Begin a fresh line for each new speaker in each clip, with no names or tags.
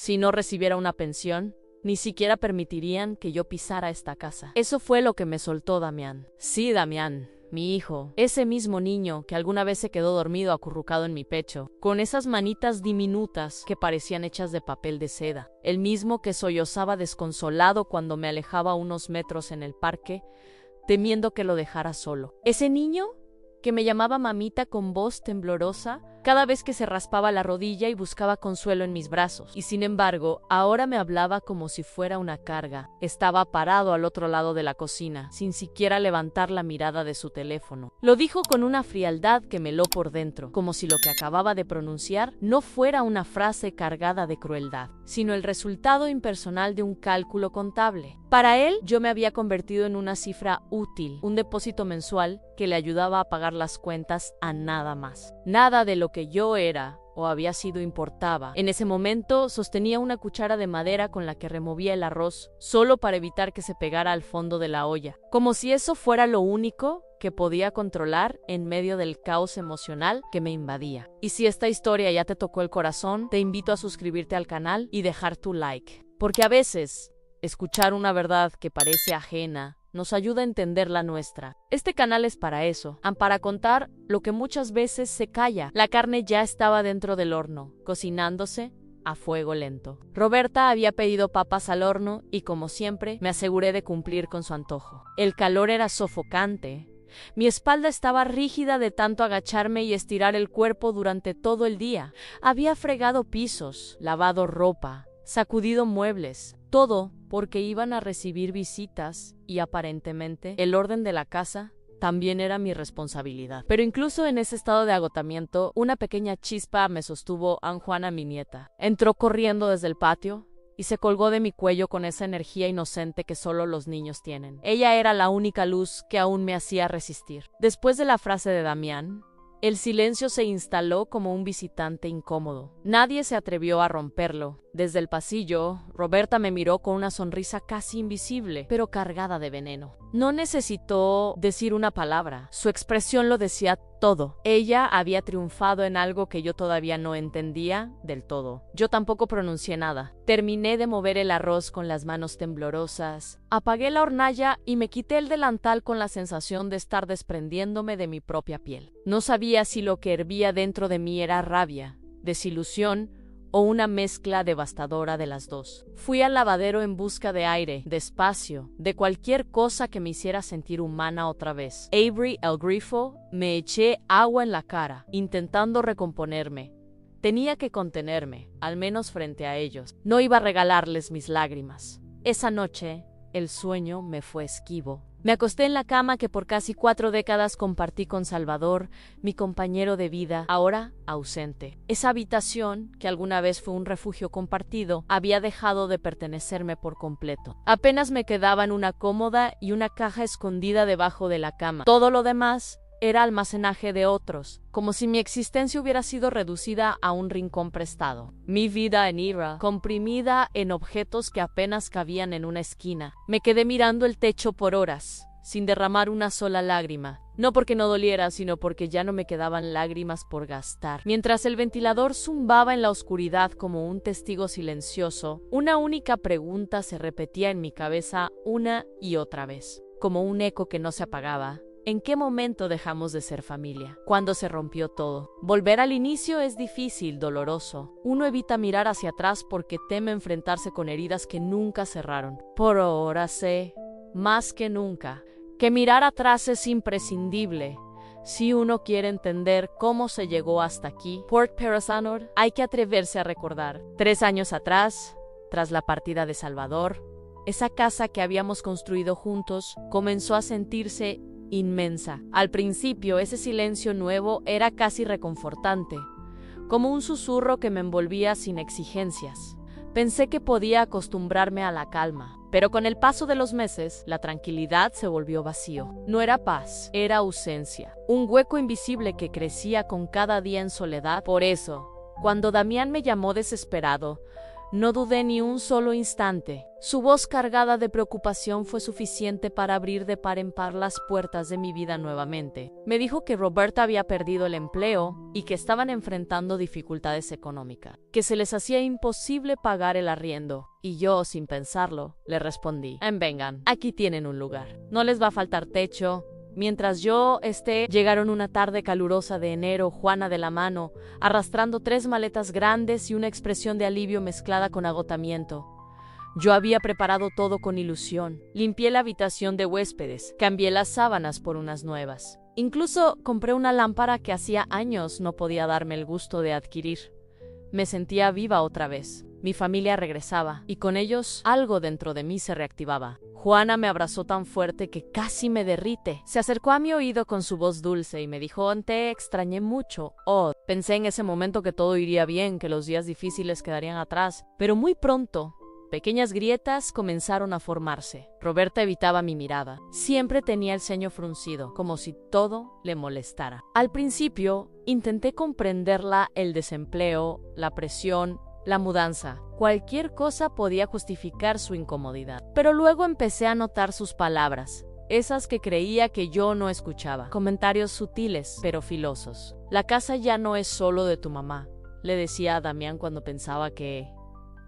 Si no recibiera una pensión, ni siquiera permitirían que yo pisara esta casa. Eso fue lo que me soltó Damián. Sí, Damián, mi hijo, ese mismo niño que alguna vez se quedó dormido acurrucado en mi pecho, con esas manitas diminutas que parecían hechas de papel de seda. El mismo que sollozaba desconsolado cuando me alejaba unos metros en el parque, temiendo que lo dejara solo. Ese niño que me llamaba mamita con voz temblorosa cada vez que se raspaba la rodilla y buscaba consuelo en mis brazos. Y sin embargo, ahora me hablaba como si fuera una carga. Estaba parado al otro lado de la cocina, sin siquiera levantar la mirada de su teléfono. Lo dijo con una frialdad que me heló por dentro, como si lo que acababa de pronunciar no fuera una frase cargada de crueldad, sino el resultado impersonal de un cálculo contable. Para él, yo me había convertido en una cifra útil, un depósito mensual que le ayudaba a pagar las cuentas a nada más. Nada de lo que yo era o había sido importaba. En ese momento sostenía una cuchara de madera con la que removía el arroz, solo para evitar que se pegara al fondo de la olla, como si eso fuera lo único que podía controlar en medio del caos emocional que me invadía. Y si esta historia ya te tocó el corazón, te invito a suscribirte al canal y dejar tu like, porque a veces escuchar una verdad que parece ajena nos ayuda a entender la nuestra. Este canal es para eso, para contar lo que muchas veces se calla. La carne ya estaba dentro del horno, cocinándose a fuego lento. Roberta había pedido papas al horno y, como siempre, me aseguré de cumplir con su antojo. El calor era sofocante. Mi espalda estaba rígida de tanto agacharme y estirar el cuerpo durante todo el día. Había fregado pisos, lavado ropa, sacudido muebles, todo porque iban a recibir visitas y aparentemente el orden de la casa también era mi responsabilidad. Pero incluso en ese estado de agotamiento, una pequeña chispa me sostuvo Juana, mi nieta. Entró corriendo desde el patio y se colgó de mi cuello con esa energía inocente que solo los niños tienen. Ella era la única luz que aún me hacía resistir. Después de la frase de Damián, el silencio se instaló como un visitante incómodo. Nadie se atrevió a romperlo. Desde el pasillo, Roberta me miró con una sonrisa casi invisible, pero cargada de veneno. No necesitó decir una palabra. Su expresión lo decía todo. Ella había triunfado en algo que yo todavía no entendía del todo. Yo tampoco pronuncié nada. Terminé de mover el arroz con las manos temblorosas. Apagué la hornalla y me quité el delantal con la sensación de estar desprendiéndome de mi propia piel. No sabía si lo que hervía dentro de mí era rabia, desilusión o una mezcla devastadora de las dos. Fui al lavadero en busca de aire, de espacio, de cualquier cosa que me hiciera sentir humana otra vez. Avery el grifo, me eché agua en la cara, intentando recomponerme. Tenía que contenerme, al menos frente a ellos. No iba a regalarles mis lágrimas. Esa noche, el sueño me fue esquivo. Me acosté en la cama que por casi 4 décadas compartí con Salvador, mi compañero de vida, ahora ausente. Esa habitación, que alguna vez fue un refugio compartido, había dejado de pertenecerme por completo. Apenas me quedaban una cómoda y una caja escondida debajo de la cama. Todo lo demás era almacenaje de otros, como si mi existencia hubiera sido reducida a un rincón prestado. Mi vida en ira, comprimida en objetos que apenas cabían en una esquina. Me quedé mirando el techo por horas, sin derramar una sola lágrima. No porque no doliera, sino porque ya no me quedaban lágrimas por gastar. Mientras el ventilador zumbaba en la oscuridad como un testigo silencioso, una única pregunta se repetía en mi cabeza una y otra vez, como un eco que no se apagaba. ¿En qué momento dejamos de ser familia? ¿Cuándo se rompió todo? Volver al inicio es difícil, doloroso. Uno evita mirar hacia atrás porque teme enfrentarse con heridas que nunca cerraron. Por ahora sé, más que nunca, que mirar atrás es imprescindible. Si uno quiere entender cómo se llegó hasta aquí, Port Parasanor, hay que atreverse a recordar. 3 años atrás, tras la partida de Salvador, esa casa que habíamos construido juntos comenzó a sentirse inmensa. Al principio, ese silencio nuevo era casi reconfortante, como un susurro que me envolvía sin exigencias. Pensé que podía acostumbrarme a la calma, pero con el paso de los meses, la tranquilidad se volvió vacío. No era paz, era ausencia, un hueco invisible que crecía con cada día en soledad. Por eso, cuando Damián me llamó desesperado, No dudé ni un solo instante. Su voz cargada de preocupación fue suficiente para abrir de par en par las puertas de mi vida nuevamente. Me dijo que Roberta había perdido el empleo y que estaban enfrentando dificultades económicas, que se les hacía imposible pagar el arriendo. Y yo, sin pensarlo, le respondí: vengan, aquí tienen un lugar. No les va a faltar techo. Mientras yo llegaron una tarde calurosa de enero, Juana de la mano, arrastrando 3 maletas grandes y una expresión de alivio mezclada con agotamiento. Yo había preparado todo con ilusión. Limpié la habitación de huéspedes, cambié las sábanas por unas nuevas. Incluso compré una lámpara que hacía años no podía darme el gusto de adquirir. Me sentía viva otra vez. Mi familia regresaba, y con ellos algo dentro de mí se reactivaba. Juana me abrazó tan fuerte que casi me derrite. Se acercó a mi oído con su voz dulce y me dijo: te extrañé mucho. Pensé en ese momento que todo iría bien, que los días difíciles quedarían atrás, pero muy pronto pequeñas grietas comenzaron a formarse. Roberta evitaba mi mirada. Siempre tenía el ceño fruncido, como si todo le molestara. Al principio, intenté comprenderla: el desempleo, la presión, la mudanza. Cualquier cosa podía justificar su incomodidad. Pero luego empecé a notar sus palabras, esas que creía que yo no escuchaba. Comentarios sutiles, pero filosos. La casa ya no es solo de tu mamá, le decía a Damián cuando pensaba que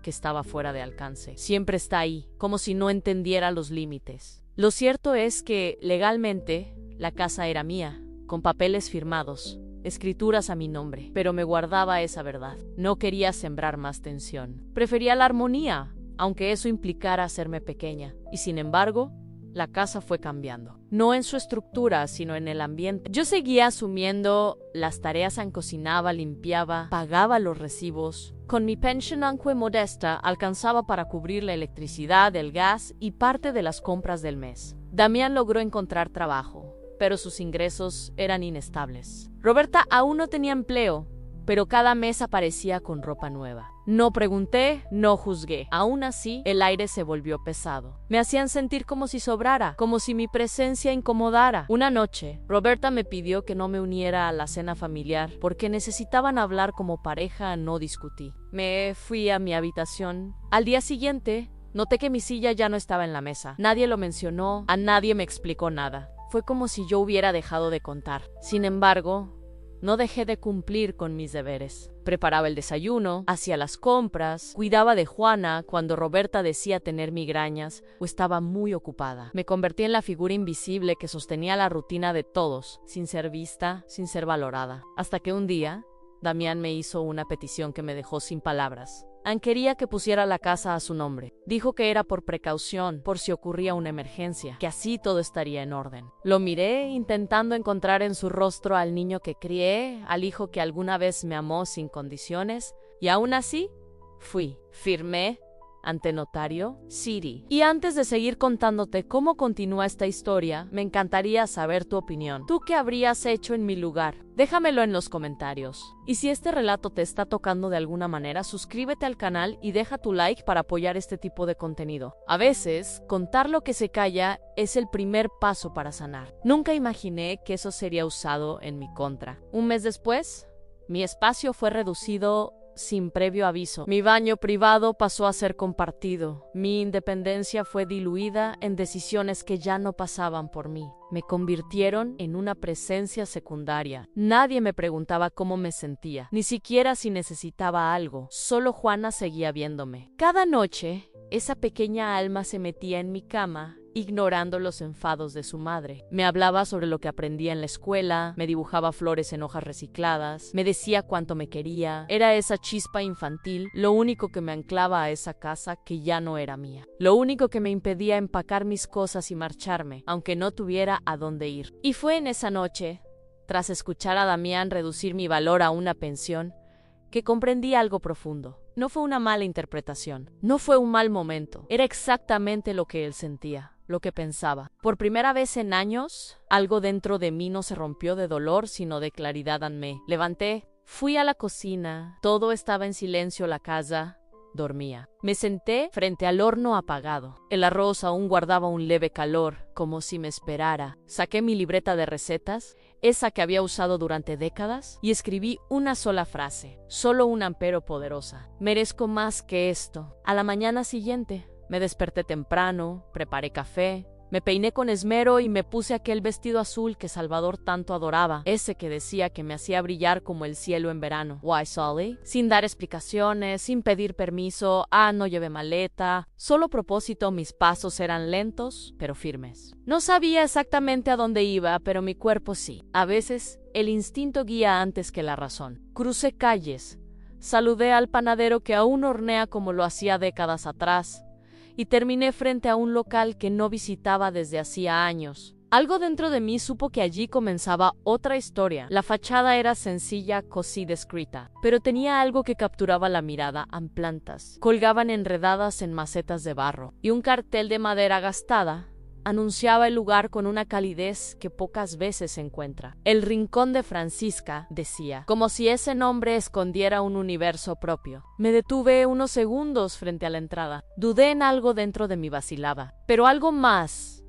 estaba fuera de alcance. Siempre está ahí, como si no entendiera los límites. Lo cierto es que, legalmente, la casa era mía, con papeles firmados, escrituras a mi nombre, pero me guardaba esa verdad. No quería sembrar más tensión. Prefería la armonía, aunque eso implicara hacerme pequeña. Y sin embargo, la casa fue cambiando. No en su estructura, sino en el ambiente. Yo seguía asumiendo las tareas: cocinaba, limpiaba, pagaba los recibos. Con mi pensión, aunque modesta, alcanzaba para cubrir la electricidad, el gas y parte de las compras del mes. Damián logró encontrar trabajo, pero sus ingresos eran inestables. Roberta aún no tenía empleo, pero cada mes aparecía con ropa nueva. No pregunté, no juzgué. Aún así, el aire se volvió pesado. Me hacían sentir como si sobrara, como si mi presencia incomodara. Una noche, Roberta me pidió que no me uniera a la cena familiar porque necesitaban hablar como pareja, no discutí. Me fui a mi habitación. Al día siguiente, noté que mi silla ya no estaba en la mesa. Nadie lo mencionó, a nadie me explicó nada. Fue como si yo hubiera dejado de contar. Sin embargo, no dejé de cumplir con mis deberes. Preparaba el desayuno, hacía las compras, cuidaba de Juana cuando Roberta decía tener migrañas o estaba muy ocupada. Me convertí en la figura invisible que sostenía la rutina de todos, sin ser vista, sin ser valorada. Hasta que un día, Damián me hizo una petición que me dejó sin palabras. Quería que pusiera la casa a su nombre. Dijo que era por precaución, por si ocurría una emergencia, que así todo estaría en orden. Lo miré, intentando encontrar en su rostro al niño que crié, al hijo que alguna vez me amó sin condiciones, y aún así, firmé ante notario, City. Y antes de seguir contándote cómo continúa esta historia, me encantaría saber tu opinión. ¿Tú qué habrías hecho en mi lugar? Déjamelo en los comentarios. Y si este relato te está tocando de alguna manera, suscríbete al canal y deja tu like para apoyar este tipo de contenido. A veces, contar lo que se calla es el primer paso para sanar. Nunca imaginé que eso sería usado en mi contra. Un mes después, mi espacio fue reducido sin previo aviso. Mi baño privado pasó a ser compartido. Mi independencia fue diluida en decisiones que ya no pasaban por mí. Me convirtieron en una presencia secundaria. Nadie me preguntaba cómo me sentía, ni siquiera si necesitaba algo. Solo Juana seguía viéndome. Cada noche, esa pequeña alma se metía en mi cama, ignorando los enfados de su madre. Me hablaba sobre lo que aprendía en la escuela, me dibujaba flores en hojas recicladas, me decía cuánto me quería. Era esa chispa infantil lo único que me anclaba a esa casa que ya no era mía. Lo único que me impedía empacar mis cosas y marcharme, aunque no tuviera a dónde ir. Y fue en esa noche, tras escuchar a Damián reducir mi valor a una pensión, que comprendí algo profundo. No fue una mala interpretación, no fue un mal momento, era exactamente lo que él sentía, lo que pensaba. Por primera vez en años, algo dentro de mí no se rompió de dolor, sino de claridad. Me levanté, fui a la cocina, todo estaba en silencio, la casa dormía. Me senté frente al horno apagado. El arroz aún guardaba un leve calor, como si me esperara. Saqué mi libreta de recetas, esa que había usado durante décadas, y escribí una sola frase, solo un ampero poderosa. Merezco más que esto. A la mañana siguiente, me desperté temprano, preparé café, me peiné con esmero y me puse aquel vestido azul que Salvador tanto adoraba, ese que decía que me hacía brillar como el cielo en verano. Why, Sully? Sin dar explicaciones, sin pedir permiso, no llevé maleta. Solo propósito, mis pasos eran lentos, pero firmes. No sabía exactamente a dónde iba, pero mi cuerpo sí. A veces, el instinto guía antes que la razón. Crucé calles, saludé al panadero que aún hornea como lo hacía décadas atrás, y terminé frente a un local que no visitaba desde hacía años. Algo dentro de mí supo que allí comenzaba otra historia. La fachada era sencilla, così descrita, pero tenía algo que capturaba la mirada. Plantas colgaban enredadas en macetas de barro, y un cartel de madera gastada anunciaba el lugar con una calidez que pocas veces se encuentra. El Rincón de Francisca, decía, como si ese nombre escondiera un universo propio. Me detuve unos segundos frente a la entrada. Dudé en algo dentro de mí vacilaba, pero algo más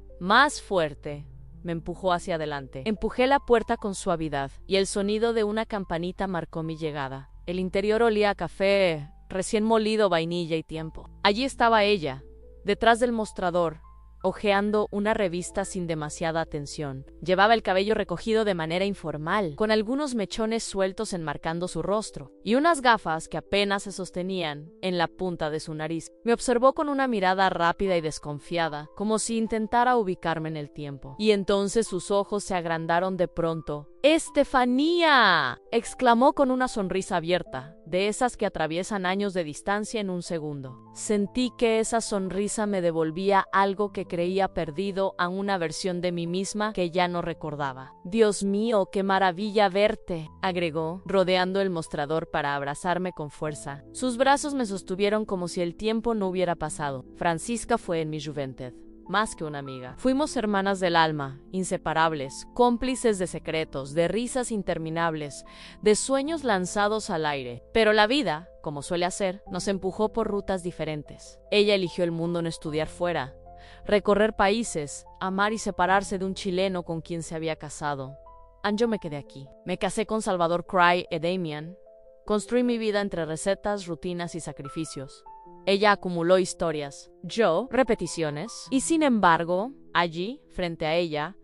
fuerte, me empujó hacia adelante. Empujé la puerta con suavidad, y el sonido de una campanita marcó mi llegada. El interior olía a café, recién molido, vainilla y tiempo. Allí estaba ella, detrás del mostrador, hojeando una revista sin demasiada atención. Llevaba el cabello recogido de manera informal, con algunos mechones sueltos enmarcando su rostro, y unas gafas que apenas se sostenían en la punta de su nariz. Me observó con una mirada rápida y desconfiada, como si intentara ubicarme en el tiempo. Y entonces sus ojos se agrandaron de pronto. ¡Estefanía!, exclamó con una sonrisa abierta, de esas que atraviesan años de distancia en un segundo. Sentí que esa sonrisa me devolvía algo que creía perdido, a una versión de mí misma que ya no recordaba. «Dios mío, qué maravilla verte», agregó, rodeando el mostrador para abrazarme con fuerza. Sus brazos me sostuvieron como si el tiempo no hubiera pasado. Francisca fue en mi juventud más que una amiga. Fuimos hermanas del alma, inseparables, cómplices de secretos, de risas interminables, de sueños lanzados al aire. Pero la vida, como suele hacer, nos empujó por rutas diferentes. Ella eligió el mundo en estudiar fuera, recorrer países, amar y separarse de un chileno con quien se había casado. Yo me quedé aquí. Me casé con Salvador Cry y Damian. Construí mi vida entre recetas, rutinas y sacrificios. Ella acumuló historias, yo repeticiones, y sin embargo, allí, frente a ella,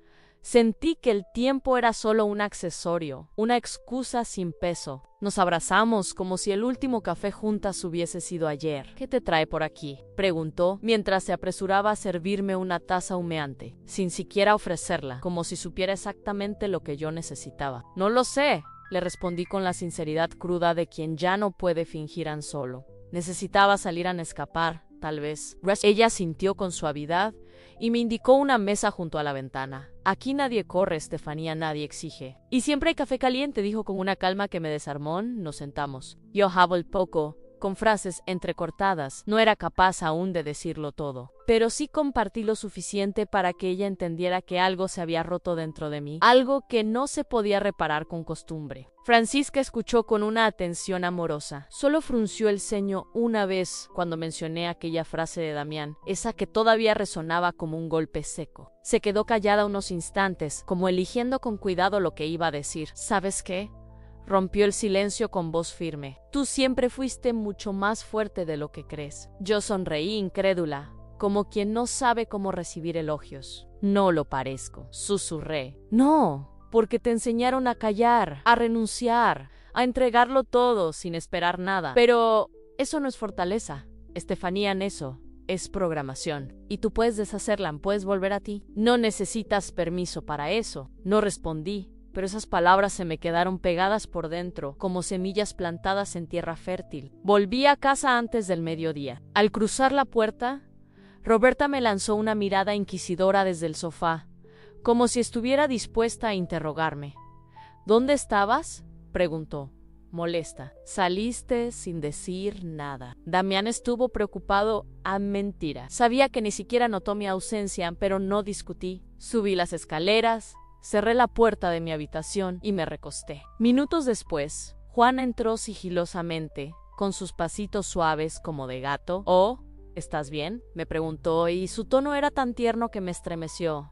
sentí que el tiempo era solo un accesorio, una excusa sin peso. Nos abrazamos como si el último café juntas hubiese sido ayer. «¿Qué te trae por aquí?», preguntó, mientras se apresuraba a servirme una taza humeante, sin siquiera ofrecerla, como si supiera exactamente lo que yo necesitaba. «No lo sé», le respondí con la sinceridad cruda de quien ya no puede fingir solo. Necesitaba salir a escapar, tal vez. Ella sintió con suavidad y me indicó una mesa junto a la ventana. «Aquí nadie corre, Estefanía, nadie exige. Y siempre hay café caliente», dijo con una calma que me desarmó. Nos sentamos. Yo hablé poco, con frases entrecortadas. No era capaz aún de decirlo todo, pero sí compartí lo suficiente para que ella entendiera que algo se había roto dentro de mí, algo que no se podía reparar con costumbre. Francisca escuchó con una atención amorosa. Solo frunció el ceño una vez cuando mencioné aquella frase de Damián, esa que todavía resonaba como un golpe seco. Se quedó callada unos instantes, como eligiendo con cuidado lo que iba a decir. «¿Sabes qué?», rompió el silencio con voz firme. «Tú siempre fuiste mucho más fuerte de lo que crees». Yo sonreí incrédula, como quien no sabe cómo recibir elogios. «No lo parezco», susurré. «No, porque te enseñaron a callar, a renunciar, a entregarlo todo sin esperar nada. Pero eso no es fortaleza, Estefanía, eso es programación. Y tú puedes deshacerla, puedes volver a ti. No necesitas permiso para eso». No respondí, pero esas palabras se me quedaron pegadas por dentro, como semillas plantadas en tierra fértil. Volví a casa antes del mediodía. Al cruzar la puerta, Roberta me lanzó una mirada inquisidora desde el sofá, como si estuviera dispuesta a interrogarme. «¿Dónde estabas?», preguntó, molesta. «Saliste sin decir nada». Damián estuvo preocupado. Mentira. Sabía que ni siquiera notó mi ausencia, pero no discutí. Subí las escaleras, cerré la puerta de mi habitación y me recosté. Minutos después, Juana entró sigilosamente, con sus pasitos suaves como de gato. «Oh, ¿estás bien?», me preguntó, y su tono era tan tierno que me estremeció.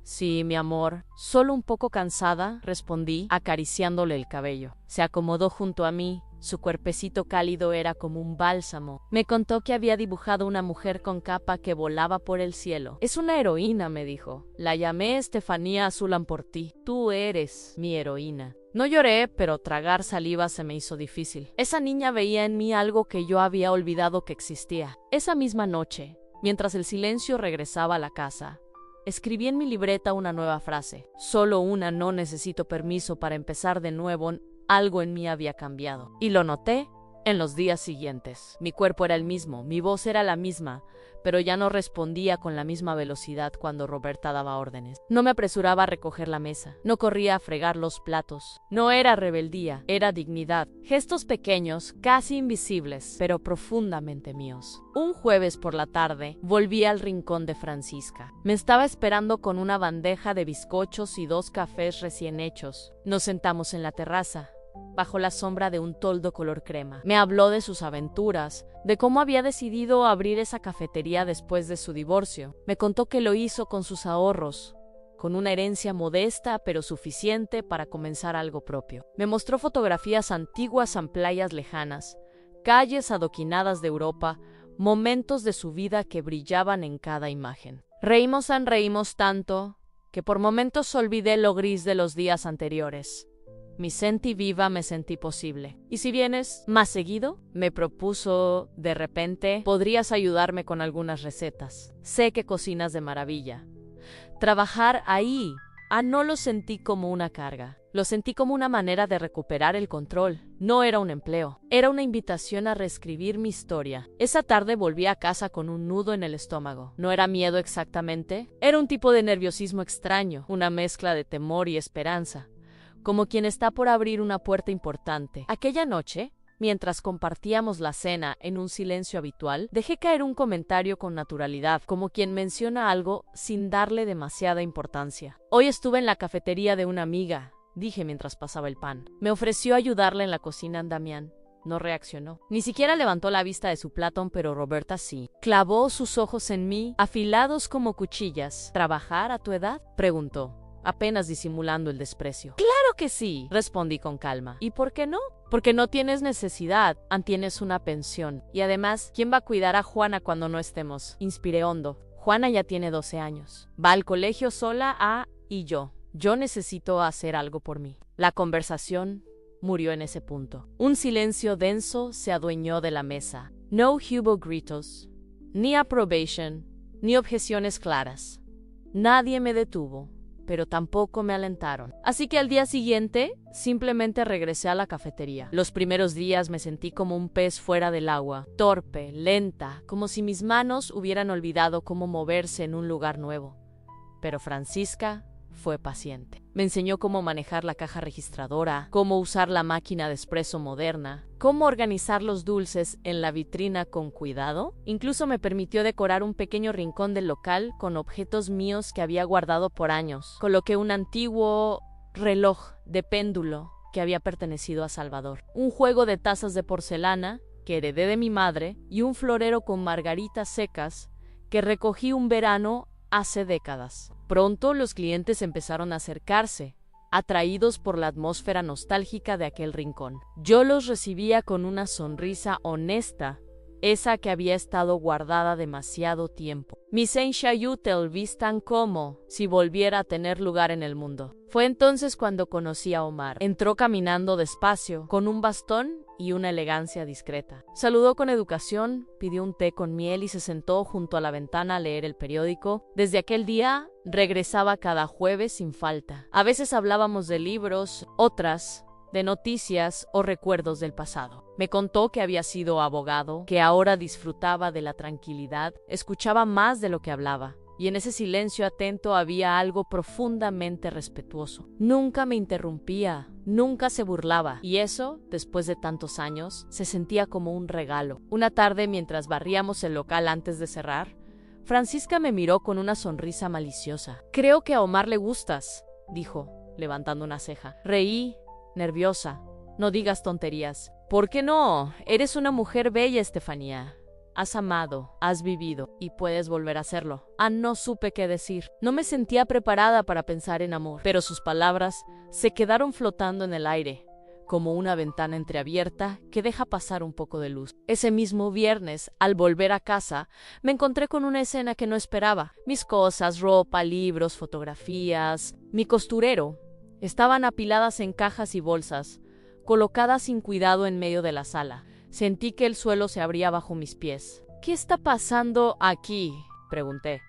«Sí, mi amor, solo un poco cansada», respondí, acariciándole el cabello. Se acomodó junto a mí. Su cuerpecito cálido era como un bálsamo. Me contó que había dibujado una mujer con capa que volaba por el cielo. «Es una heroína», me dijo. «La llamé Estefanía Azulan por ti. Tú eres mi heroína». No lloré, pero tragar saliva se me hizo difícil. Esa niña veía en mí algo que yo había olvidado que existía. Esa misma noche, mientras el silencio regresaba a la casa, escribí en mi libreta una nueva frase. Solo una: no necesito permiso para empezar de nuevo. Algo en mí había cambiado. Y lo noté en los días siguientes. Mi cuerpo era el mismo, mi voz era la misma, pero ya no respondía con la misma velocidad cuando Roberta daba órdenes. No me apresuraba a recoger la mesa, no corría a fregar los platos. No era rebeldía, era dignidad. Gestos pequeños, casi invisibles, pero profundamente míos. Un jueves por la tarde, volví al rincón de Francisca. Me estaba esperando con una bandeja de bizcochos y 2 cafés recién hechos. Nos sentamos en la terraza, bajo la sombra de un toldo color crema. Me habló de sus aventuras, de cómo había decidido abrir esa cafetería después de su divorcio. Me contó que lo hizo con sus ahorros, con una herencia modesta pero suficiente para comenzar algo propio. Me mostró fotografías antiguas en playas lejanas, calles adoquinadas de Europa, momentos de su vida que brillaban en cada imagen. Reímos tanto que por momentos olvidé lo gris de los días anteriores. Me sentí viva, me sentí posible. «¿Y si vienes más seguido?», me propuso de repente. «Podrías ayudarme con algunas recetas. Sé que cocinas de maravilla». Trabajar ahí, no lo sentí como una carga. Lo sentí como una manera de recuperar el control. No era un empleo, era una invitación a reescribir mi historia. Esa tarde volví a casa con un nudo en el estómago. No era miedo exactamente, era un tipo de nerviosismo extraño, una mezcla de temor y esperanza, como quien está por abrir una puerta importante. Aquella noche, mientras compartíamos la cena en un silencio habitual, dejé caer un comentario con naturalidad, como quien menciona algo sin darle demasiada importancia. «Hoy estuve en la cafetería de una amiga», dije mientras pasaba el pan. «Me ofreció ayudarle en la cocina». Damián no reaccionó. Ni siquiera levantó la vista de su plato, pero Roberta sí. Clavó sus ojos en mí, afilados como cuchillas. «¿Trabajar a tu edad?», preguntó, apenas disimulando el desprecio. «Claro que sí», respondí con calma. «¿Y por qué no?». «Porque no tienes necesidad, tienes una pensión. Y además, ¿quién va a cuidar a Juana cuando no estemos?». Inspiré hondo. «Juana ya tiene 12 años. Va al colegio sola, y yo necesito hacer algo por mí». La conversación murió en ese punto. Un silencio denso se adueñó de la mesa. No hubo gritos, ni aprobación, ni objeciones claras. Nadie me detuvo, pero tampoco me alentaron. Así que al día siguiente, simplemente regresé a la cafetería. Los primeros días me sentí como un pez fuera del agua, torpe, lenta, como si mis manos hubieran olvidado cómo moverse en un lugar nuevo. Pero Francisca fue paciente. Me enseñó cómo manejar la caja registradora, cómo usar la máquina de espresso moderna, cómo organizar los dulces en la vitrina con cuidado. Incluso me permitió decorar un pequeño rincón del local con objetos míos que había guardado por años. Coloqué un antiguo reloj de péndulo que había pertenecido a Salvador, un juego de tazas de porcelana que heredé de mi madre y un florero con margaritas secas que recogí un verano hace décadas. Pronto los clientes empezaron a acercarse, atraídos por la atmósfera nostálgica de aquel rincón. Yo los recibía con una sonrisa honesta, esa que había estado guardada demasiado tiempo. Mis enchayutel vistan como si volviera a tener lugar en el mundo. Fue entonces cuando conocí a Omar. Entró caminando despacio, con un bastón y una elegancia discreta. Saludó con educación, pidió un té con miel y se sentó junto a la ventana a leer el periódico. Desde aquel día, regresaba cada jueves sin falta. A veces hablábamos de libros, otras de noticias o recuerdos del pasado. Me contó que había sido abogado, que ahora disfrutaba de la tranquilidad, escuchaba más de lo que hablaba, y en ese silencio atento había algo profundamente respetuoso. Nunca me interrumpía, nunca se burlaba, y eso, después de tantos años, se sentía como un regalo. Una tarde, mientras barríamos el local antes de cerrar, Francisca me miró con una sonrisa maliciosa. «Creo que a Omar le gustas», dijo, levantando una ceja. Reí, nerviosa. «No digas tonterías. ¿Por qué no? Eres una mujer bella, Estefanía. Has amado, has vivido y puedes volver a hacerlo. No supe qué decir. No me sentía preparada para pensar en amor, pero sus palabras se quedaron flotando en el aire, como una ventana entreabierta que deja pasar un poco de luz. Ese mismo viernes, al volver a casa, me encontré con una escena que no esperaba. Mis cosas, ropa, libros, fotografías, mi costurero, estaban apiladas en cajas y bolsas, colocadas sin cuidado en medio de la sala. Sentí que el suelo se abría bajo mis pies. ¿Qué está pasando aquí?, pregunté.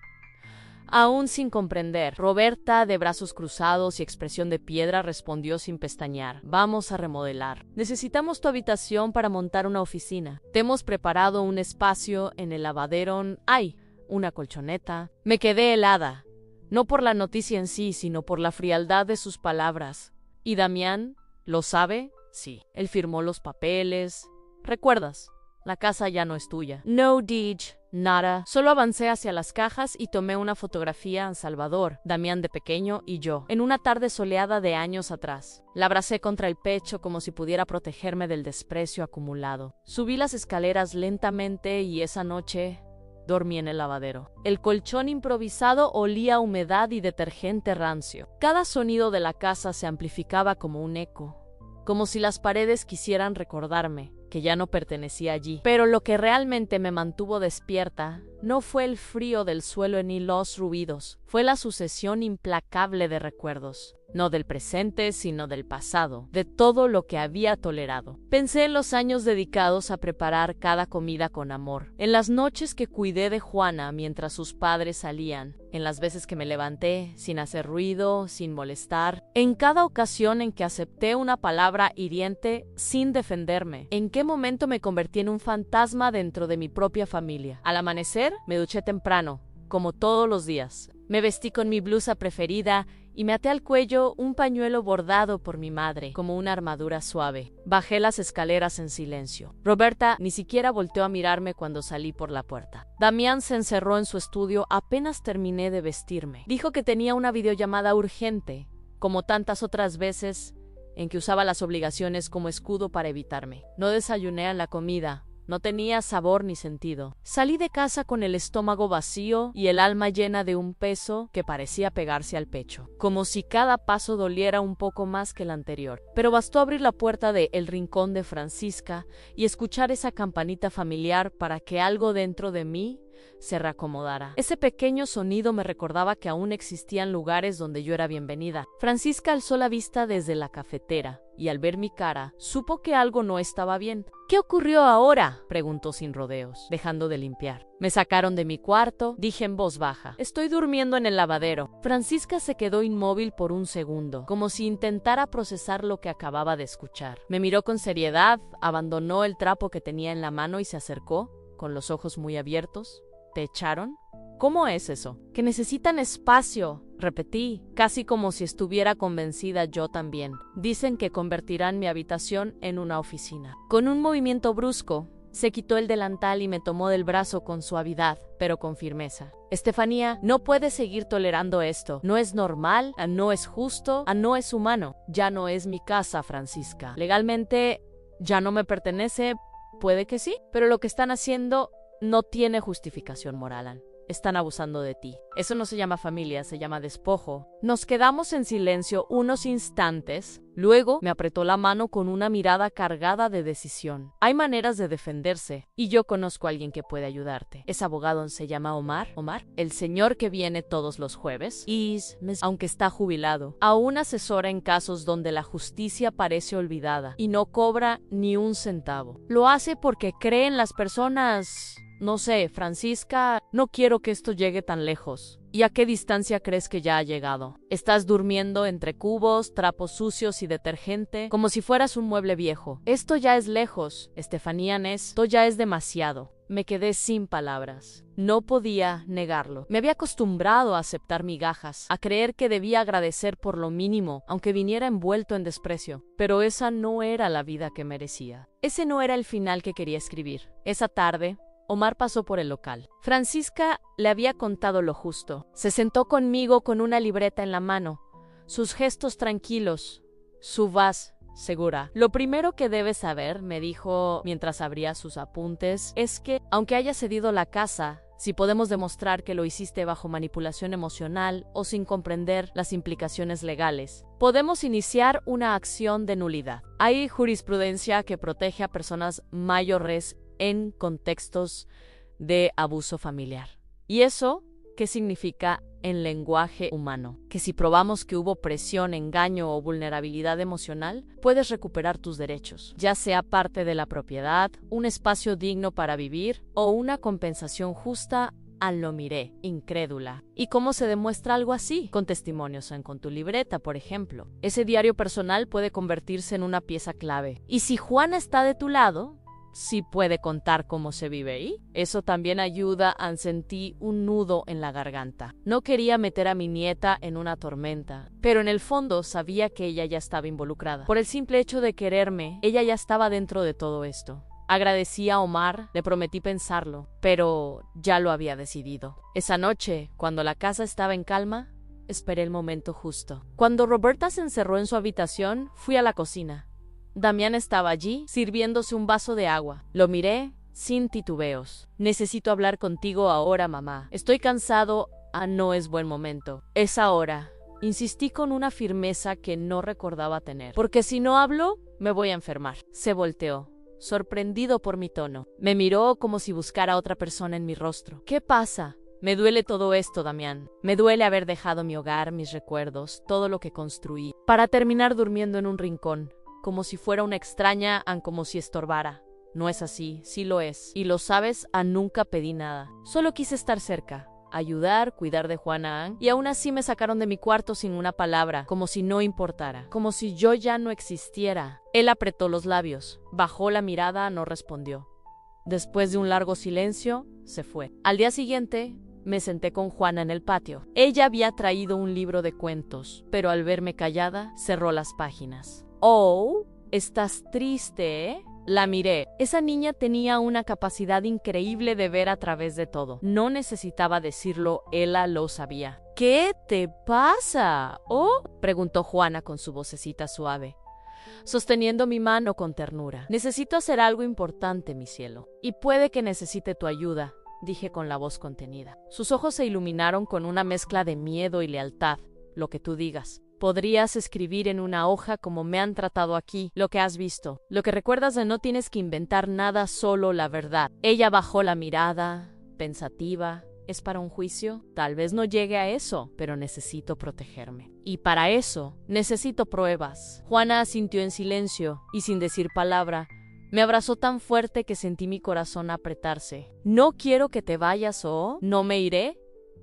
Aún sin comprender, Roberta, de brazos cruzados y expresión de piedra, respondió sin pestañear. Vamos a remodelar. Necesitamos tu habitación para montar una oficina. Te hemos preparado un espacio en el lavadero. Hay una colchoneta. Me quedé helada, no por la noticia en sí, sino por la frialdad de sus palabras. ¿Y Damián? ¿Lo sabe? Sí. Él firmó los papeles. ¿Recuerdas? La casa ya no es tuya. No, Dij, nada. Solo avancé hacia las cajas y tomé una fotografía a Salvador, Damián de pequeño y yo, en una tarde soleada de años atrás. La abracé contra el pecho como si pudiera protegerme del desprecio acumulado. Subí las escaleras lentamente y esa noche dormí en el lavadero. El colchón improvisado olía a humedad y detergente rancio. Cada sonido de la casa se amplificaba como un eco, como si las paredes quisieran recordarme que ya no pertenecía allí. Pero lo que realmente me mantuvo despierta no fue el frío del suelo ni los ruidos, fue la sucesión implacable de recuerdos. No del presente, sino del pasado, de todo lo que había tolerado. Pensé en los años dedicados a preparar cada comida con amor, en las noches que cuidé de Juana mientras sus padres salían, en las veces que me levanté sin hacer ruido, sin molestar, en cada ocasión en que acepté una palabra hiriente sin defenderme. ¿En qué momento me convertí en un fantasma dentro de mi propia familia? Al amanecer, me duché temprano, como todos los días. Me vestí con mi blusa preferida y me até al cuello un pañuelo bordado por mi madre, como una armadura suave. Bajé las escaleras en silencio. Roberta ni siquiera volteó a mirarme cuando salí por la puerta. Damián se encerró en su estudio apenas terminé de vestirme. Dijo que tenía una videollamada urgente, como tantas otras veces en que usaba las obligaciones como escudo para evitarme. No desayuné a la comida. No tenía sabor ni sentido. Salí de casa con el estómago vacío y el alma llena de un peso que parecía pegarse al pecho, como si cada paso doliera un poco más que el anterior. Pero bastó abrir la puerta de El Rincón de Francisca y escuchar esa campanita familiar para que algo dentro de mí se reacomodara. Ese pequeño sonido me recordaba que aún existían lugares donde yo era bienvenida. Francisca alzó la vista desde la cafetera y al ver mi cara, supo que algo no estaba bien. ¿Qué ocurrió ahora?, preguntó sin rodeos, dejando de limpiar. Me sacaron de mi cuarto, dije en voz baja. Estoy durmiendo en el lavadero. Francisca se quedó inmóvil por un segundo, como si intentara procesar lo que acababa de escuchar. Me miró con seriedad, abandonó el trapo que tenía en la mano y se acercó, con los ojos muy abiertos. ¿Te echaron? ¿Cómo es eso? Que necesitan espacio, repetí, casi como si estuviera convencida yo también. Dicen que convertirán mi habitación en una oficina. Con un movimiento brusco, se quitó el delantal y me tomó del brazo con suavidad, pero con firmeza. Estefanía, no puedes seguir tolerando esto. No es normal, no es justo, no es humano. Ya no es mi casa, Francisca. Legalmente, ya no me pertenece. Puede que sí, pero lo que están haciendo no tiene justificación moral. Están abusando de ti. Eso no se llama familia, se llama despojo. Nos quedamos en silencio unos instantes. Luego me apretó la mano con una mirada cargada de decisión. Hay maneras de defenderse, y yo conozco a alguien que puede ayudarte. Ese abogado se llama Omar. Omar, el señor que viene todos los jueves. Y, aunque está jubilado, aún asesora en casos donde la justicia parece olvidada y no cobra ni un centavo. Lo hace porque cree en las personas. No sé, Francisca, no quiero que esto llegue tan lejos. ¿Y a qué distancia crees que ya ha llegado? Estás durmiendo entre cubos, trapos sucios y detergente, como si fueras un mueble viejo. Esto ya es lejos, Estefanía Ness, esto ya es demasiado. Me quedé sin palabras. No podía negarlo. Me había acostumbrado a aceptar migajas, a creer que debía agradecer por lo mínimo, aunque viniera envuelto en desprecio. Pero esa no era la vida que merecía. Ese no era el final que quería escribir. Esa tarde, Omar pasó por el local. Francisca le había contado lo justo. Se sentó conmigo con una libreta en la mano, sus gestos tranquilos, su voz segura. Lo primero que debes saber, me dijo mientras abría sus apuntes, es que, aunque hayas cedido la casa, si podemos demostrar que lo hiciste bajo manipulación emocional o sin comprender las implicaciones legales, podemos iniciar una acción de nulidad. Hay jurisprudencia que protege a personas mayores en contextos de abuso familiar. ¿Y eso qué significa en lenguaje humano? Que si probamos que hubo presión, engaño o vulnerabilidad emocional, puedes recuperar tus derechos, ya sea parte de la propiedad, un espacio digno para vivir o una compensación justa. Lo miré, incrédula. ¿Y cómo se demuestra algo así? Con testimonios con tu libreta, por ejemplo. Ese diario personal puede convertirse en una pieza clave. Y si Juana está de tu lado, sí puede contar cómo se vive ahí. Eso también ayuda a sentir un nudo en la garganta. No quería meter a mi nieta en una tormenta, pero en el fondo sabía que ella ya estaba involucrada. Por el simple hecho de quererme, ella ya estaba dentro de todo esto. Agradecí a Omar, le prometí pensarlo, pero ya lo había decidido. Esa noche, cuando la casa estaba en calma, esperé el momento justo. Cuando Roberta se encerró en su habitación, fui a la cocina. Damián estaba allí, sirviéndose un vaso de agua. Lo miré sin titubeos. Necesito hablar contigo ahora, mamá. Estoy cansado. No es buen momento. Es ahora. Insistí con una firmeza que no recordaba tener. Porque si no hablo, me voy a enfermar. Se volteó, sorprendido por mi tono. Me miró como si buscara a otra persona en mi rostro. ¿Qué pasa? Me duele todo esto, Damián. Me duele haber dejado mi hogar, mis recuerdos, todo lo que construí, para terminar durmiendo en un rincón. Como si fuera una extraña, como si estorbara. No es así, sí lo es. Y lo sabes, nunca pedí nada. Solo quise estar cerca, ayudar, cuidar de Juana, y aún así me sacaron de mi cuarto sin una palabra, como si no importara, como si yo ya no existiera. Él apretó los labios, bajó la mirada, no respondió. Después de un largo silencio, se fue. Al día siguiente, me senté con Juana en el patio. Ella había traído un libro de cuentos, pero al verme callada, cerró las páginas. Oh, ¿estás triste, eh? La miré. Esa niña tenía una capacidad increíble de ver a través de todo. No necesitaba decirlo, ella lo sabía. ¿Qué te pasa? ¿Oh? Preguntó Juana con su vocecita suave, sosteniendo mi mano con ternura. Necesito hacer algo importante, mi cielo. Y puede que necesite tu ayuda, dije con la voz contenida. Sus ojos se iluminaron con una mezcla de miedo y lealtad. Lo que tú digas. Podrías escribir en una hoja como me han tratado aquí, lo que has visto. Lo que recuerdas de no tienes que inventar nada, solo la verdad. Ella bajó la mirada, pensativa. ¿Es para un juicio? Tal vez no llegue a eso, pero necesito protegerme. Y para eso, necesito pruebas. Juana asintió en silencio y sin decir palabra. Me abrazó tan fuerte que sentí mi corazón apretarse. No quiero que te vayas o no me iré.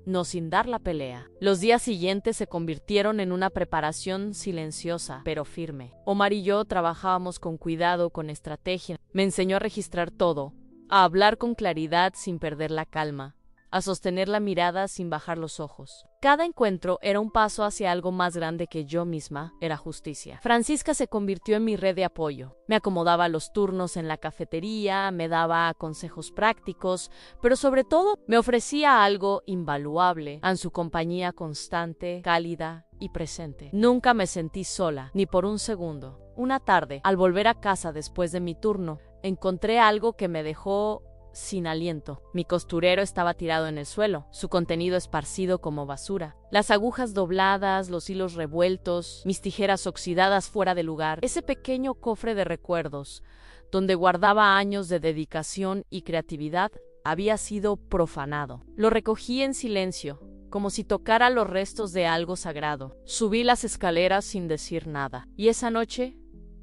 No sin dar la pelea. Los días siguientes se convirtieron en una preparación silenciosa, pero firme. Omar y yo trabajábamos con cuidado, con estrategia. Me enseñó a registrar todo, a hablar con claridad sin perder la calma, a sostener la mirada sin bajar los ojos. Cada encuentro era un paso hacia algo más grande que yo misma, era justicia. Francisca se convirtió en mi red de apoyo. Me acomodaba los turnos en la cafetería, me daba consejos prácticos, pero sobre todo me ofrecía algo invaluable, en su compañía constante, cálida y presente. Nunca me sentí sola, ni por un segundo. Una tarde, al volver a casa después de mi turno, encontré algo que me dejó sin aliento. Mi costurero estaba tirado en el suelo, su contenido esparcido como basura. Las agujas dobladas, los hilos revueltos, mis tijeras oxidadas fuera de lugar. Ese pequeño cofre de recuerdos, donde guardaba años de dedicación y creatividad, había sido profanado. Lo recogí en silencio, como si tocara los restos de algo sagrado. Subí las escaleras sin decir nada. Y esa noche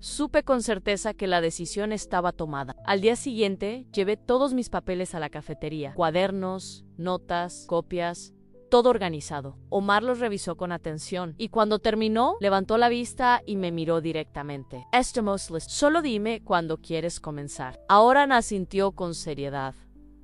supe con certeza que la decisión estaba tomada. Al día siguiente, llevé todos mis papeles a la cafetería. Cuadernos, notas, copias, todo organizado. Omar los revisó con atención y cuando terminó, levantó la vista y me miró directamente. Estamos listos. Solo dime cuándo quieres comenzar. Ahora asintió con seriedad.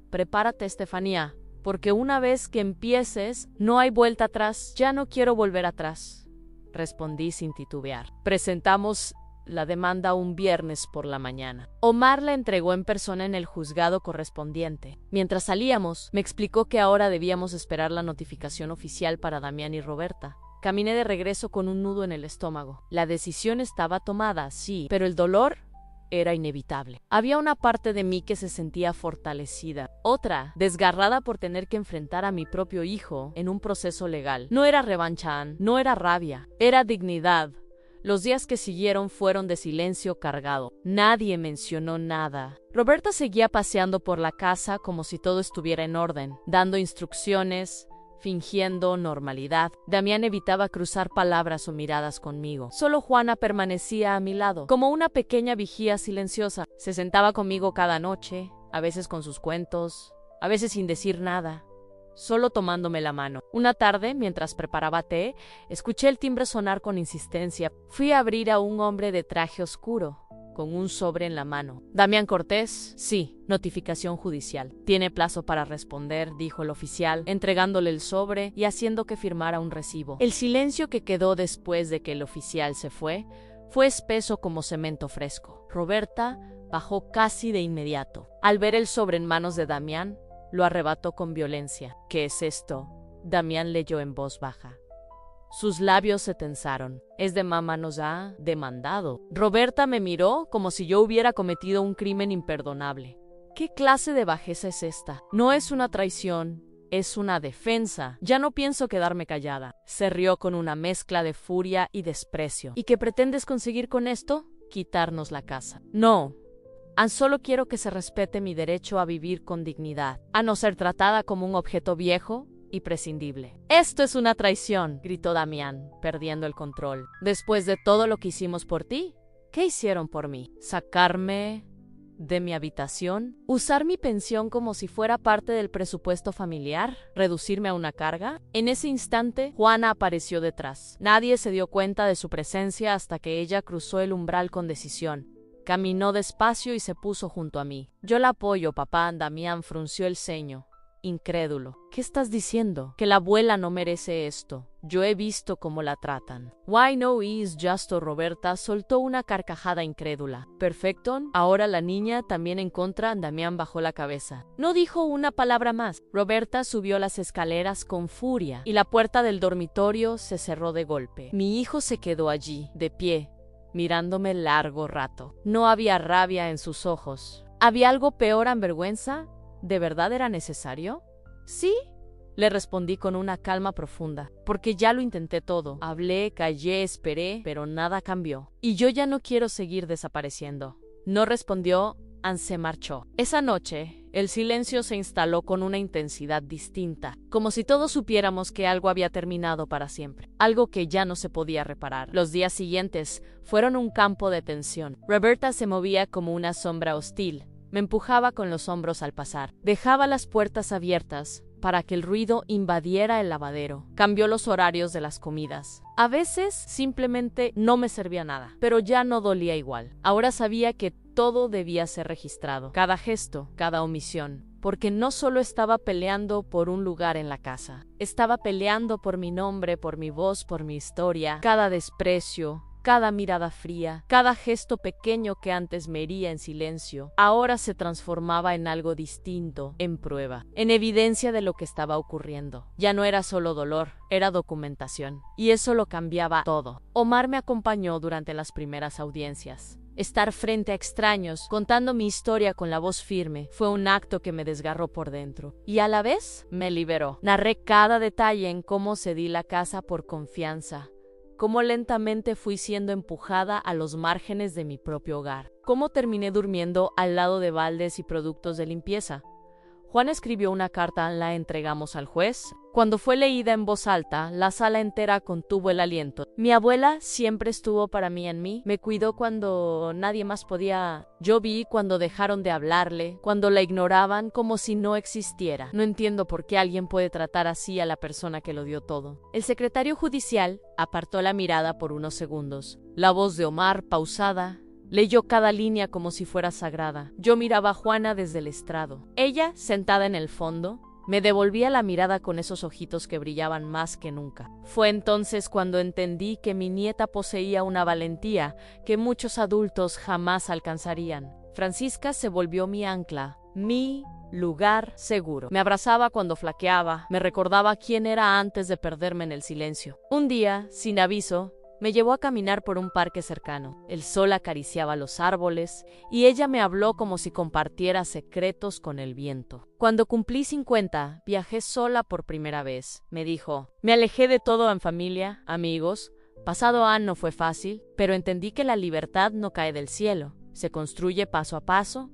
Prepárate, Estefanía, porque una vez que empieces, no hay vuelta atrás. Ya no quiero volver atrás, respondí sin titubear. Presentamos la demanda un viernes por la mañana. Omar la entregó en persona en el juzgado correspondiente. Mientras salíamos, me explicó que ahora debíamos esperar la notificación oficial para Damián y Roberta. Caminé de regreso con un nudo en el estómago. La decisión estaba tomada, sí, pero el dolor era inevitable. Había una parte de mí que se sentía fortalecida, otra desgarrada por tener que enfrentar a mi propio hijo en un proceso legal. No era revancha, Ann, no era rabia, era dignidad. Los días que siguieron fueron de silencio cargado. Nadie mencionó nada. Roberta seguía paseando por la casa como si todo estuviera en orden, dando instrucciones, fingiendo normalidad. Damián evitaba cruzar palabras o miradas conmigo. Solo Juana permanecía a mi lado, como una pequeña vigía silenciosa. Se sentaba conmigo cada noche, a veces con sus cuentos, a veces sin decir nada, solo tomándome la mano. Una tarde, mientras preparaba té, escuché el timbre sonar con insistencia. Fui a abrir a un hombre de traje oscuro, con un sobre en la mano. Damián Cortés, sí, notificación judicial. Tiene plazo para responder, dijo el oficial, entregándole el sobre y haciendo que firmara un recibo. El silencio que quedó después de que el oficial se fue espeso como cemento fresco. Roberta bajó casi de inmediato. Al ver el sobre en manos de Damián, lo arrebató con violencia. ¿Qué es esto? Damián leyó en voz baja. Sus labios se tensaron. Es de mamá nos ha demandado. Roberta me miró como si yo hubiera cometido un crimen imperdonable. ¿Qué clase de bajeza es esta? No es una traición, es una defensa. Ya no pienso quedarme callada. Se rió con una mezcla de furia y desprecio. ¿Y qué pretendes conseguir con esto? Quitarnos la casa. No. Solo quiero que se respete mi derecho a vivir con dignidad, a no ser tratada como un objeto viejo y prescindible. Esto es una traición, gritó Damián, perdiendo el control. Después de todo lo que hicimos por ti, ¿qué hicieron por mí? ¿Sacarme de mi habitación? ¿Usar mi pensión como si fuera parte del presupuesto familiar? ¿Reducirme a una carga? En ese instante, Juana apareció detrás. Nadie se dio cuenta de su presencia hasta que ella cruzó el umbral con decisión. Caminó despacio y se puso junto a mí. Yo la apoyo, papá. Damián frunció el ceño, incrédulo. ¿Qué estás diciendo? Que la abuela no merece esto. Yo he visto cómo la tratan. Why no is justo. Roberta soltó una carcajada incrédula. Perfecto. Ahora la niña también en contra. Damián bajó la cabeza. No dijo una palabra más. Roberta subió las escaleras con furia y la puerta del dormitorio se cerró de golpe. Mi hijo se quedó allí, de pie, mirándome largo rato. No había rabia en sus ojos. ¿Había algo peor en vergüenza? ¿De verdad era necesario? Sí, le respondí con una calma profunda, porque ya lo intenté todo. Hablé, callé, esperé, pero nada cambió. Y yo ya no quiero seguir desapareciendo. No respondió. Ann se marchó. Esa noche, el silencio se instaló con una intensidad distinta, como si todos supiéramos que algo había terminado para siempre, algo que ya no se podía reparar. Los días siguientes fueron un campo de tensión. Roberta se movía como una sombra hostil, me empujaba con los hombros al pasar, dejaba las puertas abiertas para que el ruido invadiera el lavadero, cambió los horarios de las comidas. A veces simplemente no me servía nada, pero ya no dolía igual. Ahora sabía que todo debía ser registrado, cada gesto, cada omisión, porque no solo estaba peleando por un lugar en la casa, estaba peleando por mi nombre, por mi voz, por mi historia. Cada desprecio, cada mirada fría, cada gesto pequeño que antes me hería en silencio, ahora se transformaba en algo distinto, en prueba, en evidencia de lo que estaba ocurriendo. Ya no era solo dolor, era documentación, y eso lo cambiaba todo. Omar me acompañó durante las primeras audiencias. Estar frente a extraños, contando mi historia con la voz firme, fue un acto que me desgarró por dentro, y a la vez me liberó. Narré cada detalle en cómo cedí la casa por confianza, cómo lentamente fui siendo empujada a los márgenes de mi propio hogar, cómo terminé durmiendo al lado de baldes y productos de limpieza. Juan escribió una carta, la entregamos al juez. Cuando fue leída en voz alta, la sala entera contuvo el aliento. Mi abuela siempre estuvo para mí en mí, me cuidó cuando nadie más podía. Yo vi cuando dejaron de hablarle, cuando la ignoraban como si no existiera. No entiendo por qué alguien puede tratar así a la persona que lo dio todo. El secretario judicial apartó la mirada por unos segundos. La voz de Omar, pausada, leyó cada línea como si fuera sagrada. Yo miraba a Juana desde el estrado. Ella, sentada en el fondo, me devolvía la mirada con esos ojitos que brillaban más que nunca. Fue entonces cuando entendí que mi nieta poseía una valentía que muchos adultos jamás alcanzarían. Francisca se volvió mi ancla, mi lugar seguro. Me abrazaba cuando flaqueaba, me recordaba quién era antes de perderme en el silencio. Un día, sin aviso, me llevó a caminar por un parque cercano. El sol acariciaba los árboles y ella me habló como si compartiera secretos con el viento. Cuando cumplí 50, viajé sola por primera vez. Me dijo, me alejé de todo en familia, amigos. Pasado año no fue fácil, pero entendí que la libertad no cae del cielo. Se construye paso a paso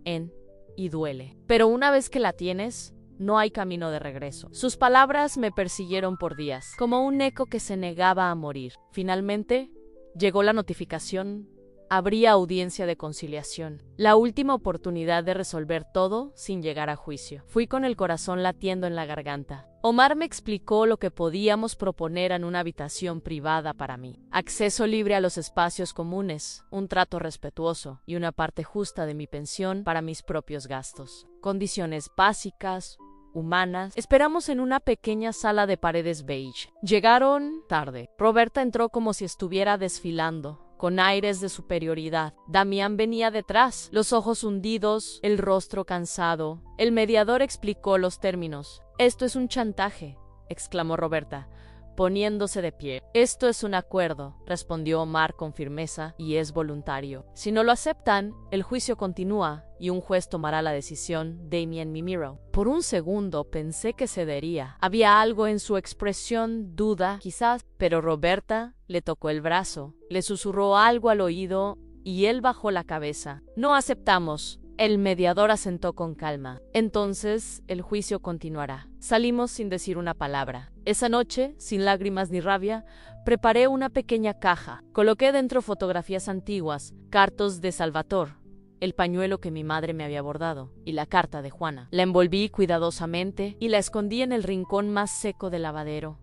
y duele. Pero una vez que la tienes, no hay camino de regreso. Sus palabras me persiguieron por días, como un eco que se negaba a morir. Finalmente, llegó la notificación. Habría audiencia de conciliación. La última oportunidad de resolver todo sin llegar a juicio. Fui con el corazón latiendo en la garganta. Omar me explicó lo que podíamos proponer en una habitación privada para mí. Acceso libre a los espacios comunes, un trato respetuoso y una parte justa de mi pensión para mis propios gastos. Condiciones básicas, humanas. Esperamos en una pequeña sala de paredes beige. Llegaron tarde. Roberta entró como si estuviera desfilando, con aires de superioridad. Damián venía detrás, los ojos hundidos, el rostro cansado. El mediador explicó los términos. «Esto es un chantaje», exclamó Roberta, poniéndose de pie. «Esto es un acuerdo», respondió Omar con firmeza, «y es voluntario. Si no lo aceptan, el juicio continúa y un juez tomará la decisión». Damien me miró. Por un segundo pensé que cedería. Había algo en su expresión, duda, quizás, pero Roberta le tocó el brazo, le susurró algo al oído y él bajó la cabeza. «No aceptamos». El mediador asentó con calma. «Entonces, el juicio continuará». Salimos sin decir una palabra. Esa noche, sin lágrimas ni rabia, preparé una pequeña caja. Coloqué dentro fotografías antiguas, cartas de Salvatore, el pañuelo que mi madre me había bordado, y la carta de Juana. La envolví cuidadosamente y la escondí en el rincón más seco del lavadero,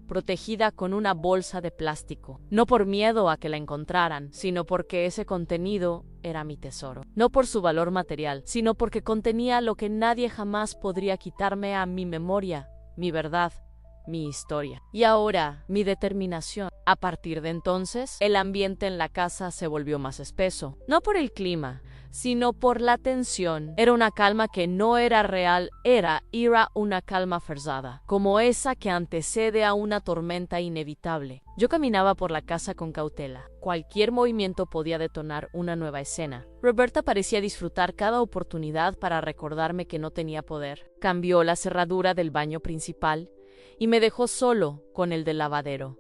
protegida con una bolsa de plástico. No por miedo a que la encontraran, sino porque ese contenido era mi tesoro. No por su valor material, sino porque contenía lo que nadie jamás podría quitarme a mi memoria, mi verdad, mi historia. Y ahora, mi determinación. A partir de entonces, el ambiente en la casa se volvió más espeso. No por el clima, sino por la tensión. Era una calma que no era real, era una calma forzada, como esa que antecede a una tormenta inevitable. Yo caminaba por la casa con cautela. Cualquier movimiento podía detonar una nueva escena. Roberta parecía disfrutar cada oportunidad para recordarme que no tenía poder. Cambió la cerradura del baño principal y me dejó solo con el del lavadero,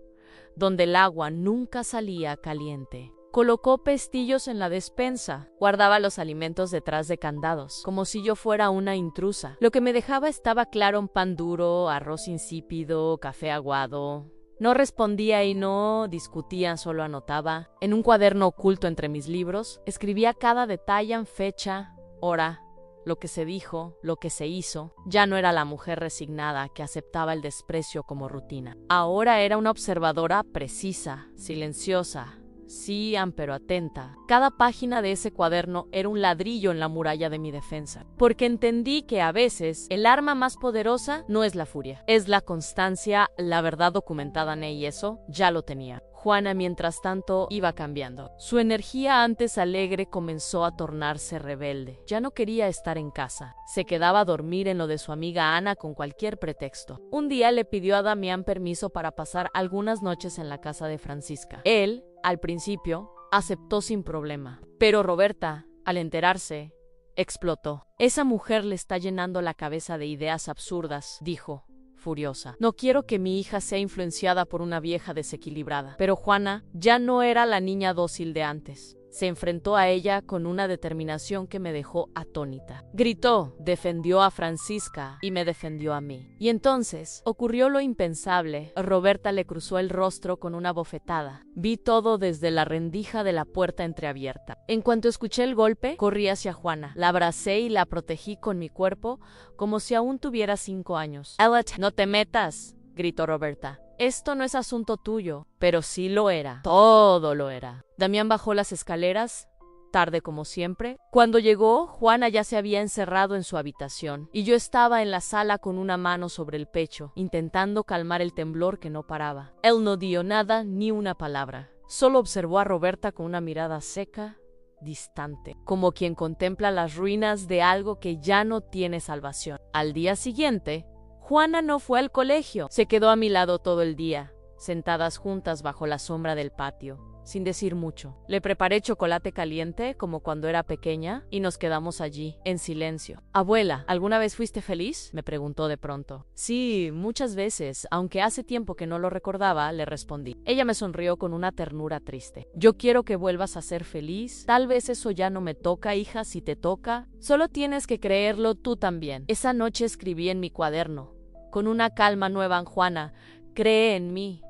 donde el agua nunca salía caliente. Colocó pestillos en la despensa, guardaba los alimentos detrás de candados, como si yo fuera una intrusa. Lo que me dejaba estaba claro: un pan duro, arroz insípido, café aguado. No respondía y no discutía, solo anotaba. En un cuaderno oculto entre mis libros, escribía cada detalle en fecha, hora, lo que se dijo, lo que se hizo. Ya no era la mujer resignada que aceptaba el desprecio como rutina. Ahora era una observadora precisa, silenciosa, sí, pero atenta. Cada página de ese cuaderno era un ladrillo en la muralla de mi defensa, porque entendí que a veces el arma más poderosa no es la furia, es la constancia, la verdad documentada, y eso ya lo tenía. Juana, mientras tanto, iba cambiando. Su energía antes alegre comenzó a tornarse rebelde. Ya no quería estar en casa. Se quedaba a dormir en lo de su amiga Ana con cualquier pretexto. Un día le pidió a Damián permiso para pasar algunas noches en la casa de Francisca. Él, al principio, aceptó sin problema. Pero Roberta, al enterarse, explotó. «Esa mujer le está llenando la cabeza de ideas absurdas», dijo, furiosa. «No quiero que mi hija sea influenciada por una vieja desequilibrada». Pero Juana ya no era la niña dócil de antes. Se enfrentó a ella con una determinación que me dejó atónita. Gritó, defendió a Francisca y me defendió a mí. Y entonces ocurrió lo impensable. Roberta le cruzó el rostro con una bofetada. Vi todo desde la rendija de la puerta entreabierta. En cuanto escuché el golpe, corrí hacia Juana. La abracé y la protegí con mi cuerpo como si aún tuviera 5 años. «Elliot, no te metas», gritó Roberta. «Esto no es asunto tuyo». Pero sí lo era. Todo lo era. Damián bajó las escaleras, tarde como siempre. Cuando llegó, Juana ya se había encerrado en su habitación, y yo estaba en la sala con una mano sobre el pecho, intentando calmar el temblor que no paraba. Él no dijo nada, ni una palabra. Solo observó a Roberta con una mirada seca distante, como quien contempla las ruinas de algo que ya no tiene salvación. Al día siguiente, Juana no fue al colegio. Se quedó a mi lado todo el día, sentadas juntas bajo la sombra del patio, sin decir mucho. Le preparé chocolate caliente como cuando era pequeña y nos quedamos allí, en silencio. Abuela, ¿alguna vez fuiste feliz?, me preguntó de pronto. Sí, muchas veces, aunque hace tiempo que no lo recordaba, le respondí. Ella me sonrió con una ternura triste. Yo quiero que vuelvas a ser feliz. Tal vez eso ya no me toca, hija, si te toca. Solo tienes que creerlo tú también. Esa noche escribí en mi cuaderno, con una calma nueva en Juana: cree en mí.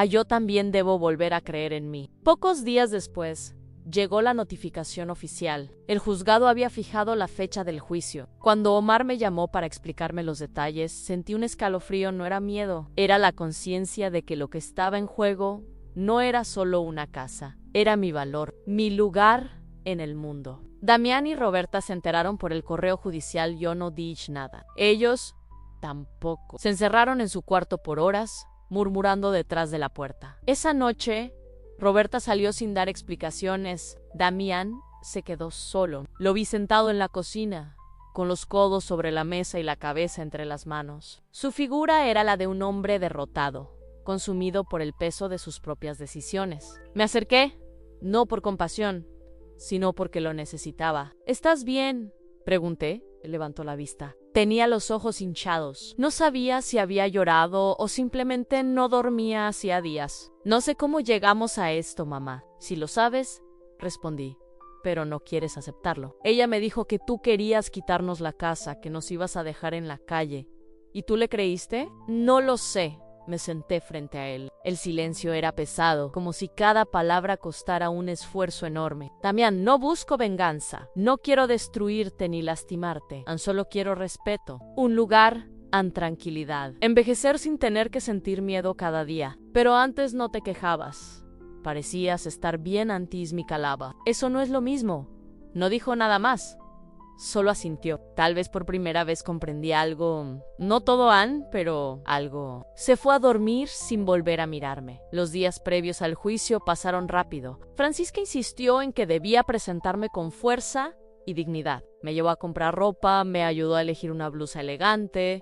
Yo también debo volver a creer en mí. Pocos días después, llegó la notificación oficial. El juzgado había fijado la fecha del juicio. Cuando Omar me llamó para explicarme los detalles, sentí un escalofrío. No era miedo, era la conciencia de que lo que estaba en juego no era solo una casa, era mi valor, mi lugar en el mundo. Damián y Roberta se enteraron por el correo judicial. Yo no dije nada. Ellos tampoco. Se encerraron en su cuarto por horas, murmurando detrás de la puerta. Esa noche, Roberta salió sin dar explicaciones. Damián se quedó solo. Lo vi sentado en la cocina, con los codos sobre la mesa y la cabeza entre las manos. Su figura era la de un hombre derrotado, consumido por el peso de sus propias decisiones. Me acerqué, no por compasión, sino porque lo necesitaba. ¿Estás bien?, pregunté. Levantó la vista. Tenía los ojos hinchados. No sabía si había llorado o simplemente no dormía hacía días. No sé cómo llegamos a esto, mamá. Si lo sabes, respondí, pero no quieres aceptarlo. Ella me dijo que tú querías quitarnos la casa, que nos ibas a dejar en la calle. ¿Y tú le creíste? No lo sé. Me senté frente a él. El silencio era pesado, como si cada palabra costara un esfuerzo enorme. Damián, no busco venganza. No quiero destruirte ni lastimarte. Tan solo quiero respeto. Un lugar en tranquilidad. Envejecer sin tener que sentir miedo cada día. Pero antes no te quejabas. Parecías estar bien antes mi calaba. Eso no es lo mismo. No dijo nada más. Solo asintió. Tal vez por primera vez comprendí algo. No todo pero algo. Se fue a dormir sin volver a mirarme. Los días previos al juicio pasaron rápido. Francisca insistió en que debía presentarme con fuerza y dignidad. Me llevó a comprar ropa, me ayudó a elegir una blusa elegante,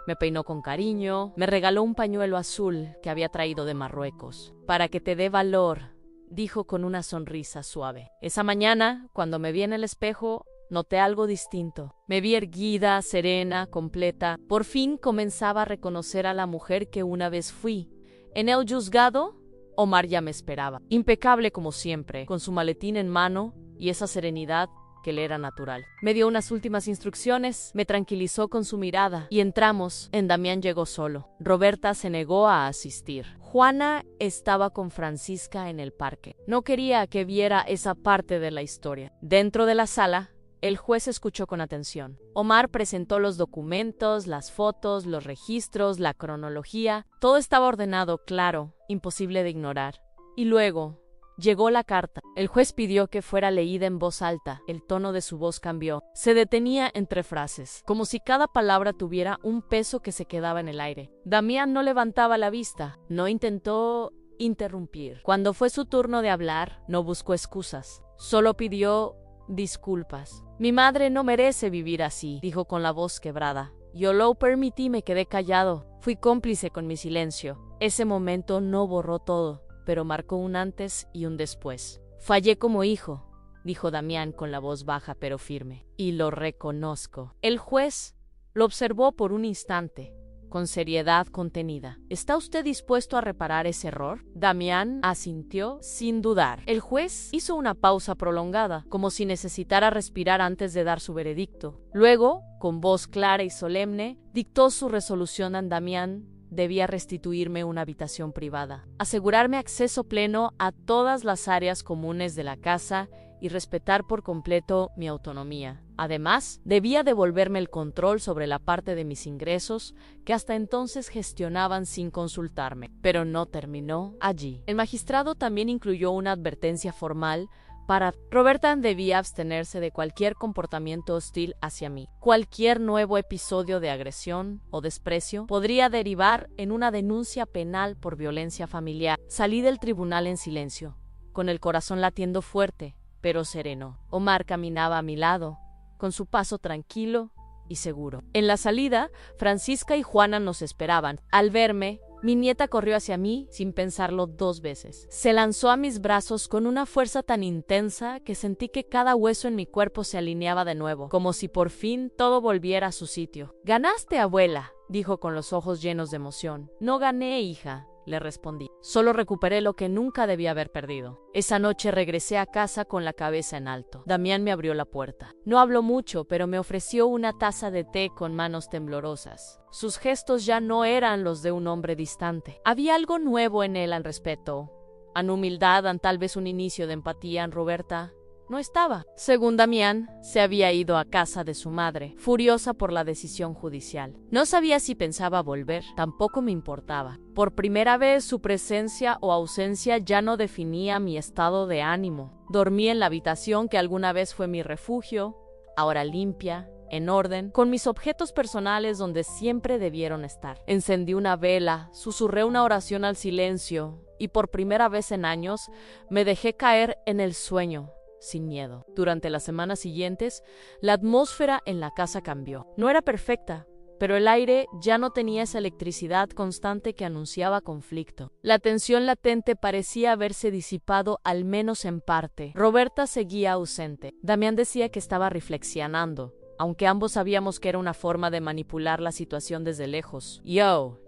me peinó con cariño, me regaló un pañuelo azul que había traído de Marruecos. Para que te dé valor, dijo con una sonrisa suave. Esa mañana, cuando me vi en el espejo, noté algo distinto. Me vi erguida, serena, completa. Por fin comenzaba a reconocer a la mujer que una vez fui. En el juzgado, Omar ya me esperaba. Impecable como siempre, con su maletín en mano y esa serenidad que le era natural. Me dio unas últimas instrucciones, me tranquilizó con su mirada y entramos. Damián llegó solo. Roberta se negó a asistir. Juana estaba con Francisca en el parque. No quería que viera esa parte de la historia. Dentro de la sala, el juez escuchó con atención. Omar presentó los documentos, las fotos, los registros, la cronología. Todo estaba ordenado, claro, imposible de ignorar. Y luego llegó la carta. El juez pidió que fuera leída en voz alta. El tono de su voz cambió. Se detenía entre frases, como si cada palabra tuviera un peso que se quedaba en el aire. Damián no levantaba la vista. No intentó interrumpir. Cuando fue su turno de hablar, no buscó excusas. Solo pidió disculpas. Mi madre no merece vivir así, dijo con la voz quebrada. Yo lo permití, me quedé callado. Fui cómplice con mi silencio. Ese momento no borró todo, pero marcó un antes y un después. Fallé como hijo, dijo Damián con la voz baja pero firme. Y lo reconozco. El juez lo observó por un instante, con seriedad contenida. ¿Está usted dispuesto a reparar ese error? Damián asintió sin dudar. El juez hizo una pausa prolongada, como si necesitara respirar antes de dar su veredicto. Luego, con voz clara y solemne, dictó su resolución a Damián. Debía restituirme una habitación privada, asegurarme acceso pleno a todas las áreas comunes de la casa y respetar por completo mi autonomía. Además, debía devolverme el control sobre la parte de mis ingresos que hasta entonces gestionaban sin consultarme. Pero no terminó allí. El magistrado también incluyó una advertencia formal para Roberta. Debía abstenerse de cualquier comportamiento hostil hacia mí. Cualquier nuevo episodio de agresión o desprecio podría derivar en una denuncia penal por violencia familiar. Salí del tribunal en silencio, con el corazón latiendo fuerte, pero sereno. Omar caminaba a mi lado, con su paso tranquilo y seguro. En la salida, Francisca y Juana nos esperaban. Al verme, mi nieta corrió hacia mí sin pensarlo 2 veces. Se lanzó a mis brazos con una fuerza tan intensa que sentí que cada hueso en mi cuerpo se alineaba de nuevo, como si por fin todo volviera a su sitio. «Ganaste, abuela», dijo con los ojos llenos de emoción. «No gané, hija», le respondí. Solo recuperé lo que nunca debía haber perdido. Esa noche regresé a casa con la cabeza en alto. Damián me abrió la puerta. No habló mucho, pero me ofreció una taza de té con manos temblorosas. Sus gestos ya no eran los de un hombre distante. Había algo nuevo en él al respeto. En humildad, tal vez un inicio de empatía en Roberta. No estaba. Según Damián, se había ido a casa de su madre, furiosa por la decisión judicial. No sabía si pensaba volver, tampoco me importaba. Por primera vez su presencia o ausencia ya no definía mi estado de ánimo. Dormí en la habitación que alguna vez fue mi refugio, ahora limpia, en orden, con mis objetos personales donde siempre debieron estar. Encendí una vela, susurré una oración al silencio y por primera vez en años me dejé caer en el sueño. Sin miedo. Durante las semanas siguientes, la atmósfera en la casa cambió. No era perfecta, pero el aire ya no tenía esa electricidad constante que anunciaba conflicto. La tensión latente parecía haberse disipado al menos en parte. Roberta seguía ausente. Damián decía que estaba reflexionando, aunque ambos sabíamos que era una forma de manipular la situación desde lejos.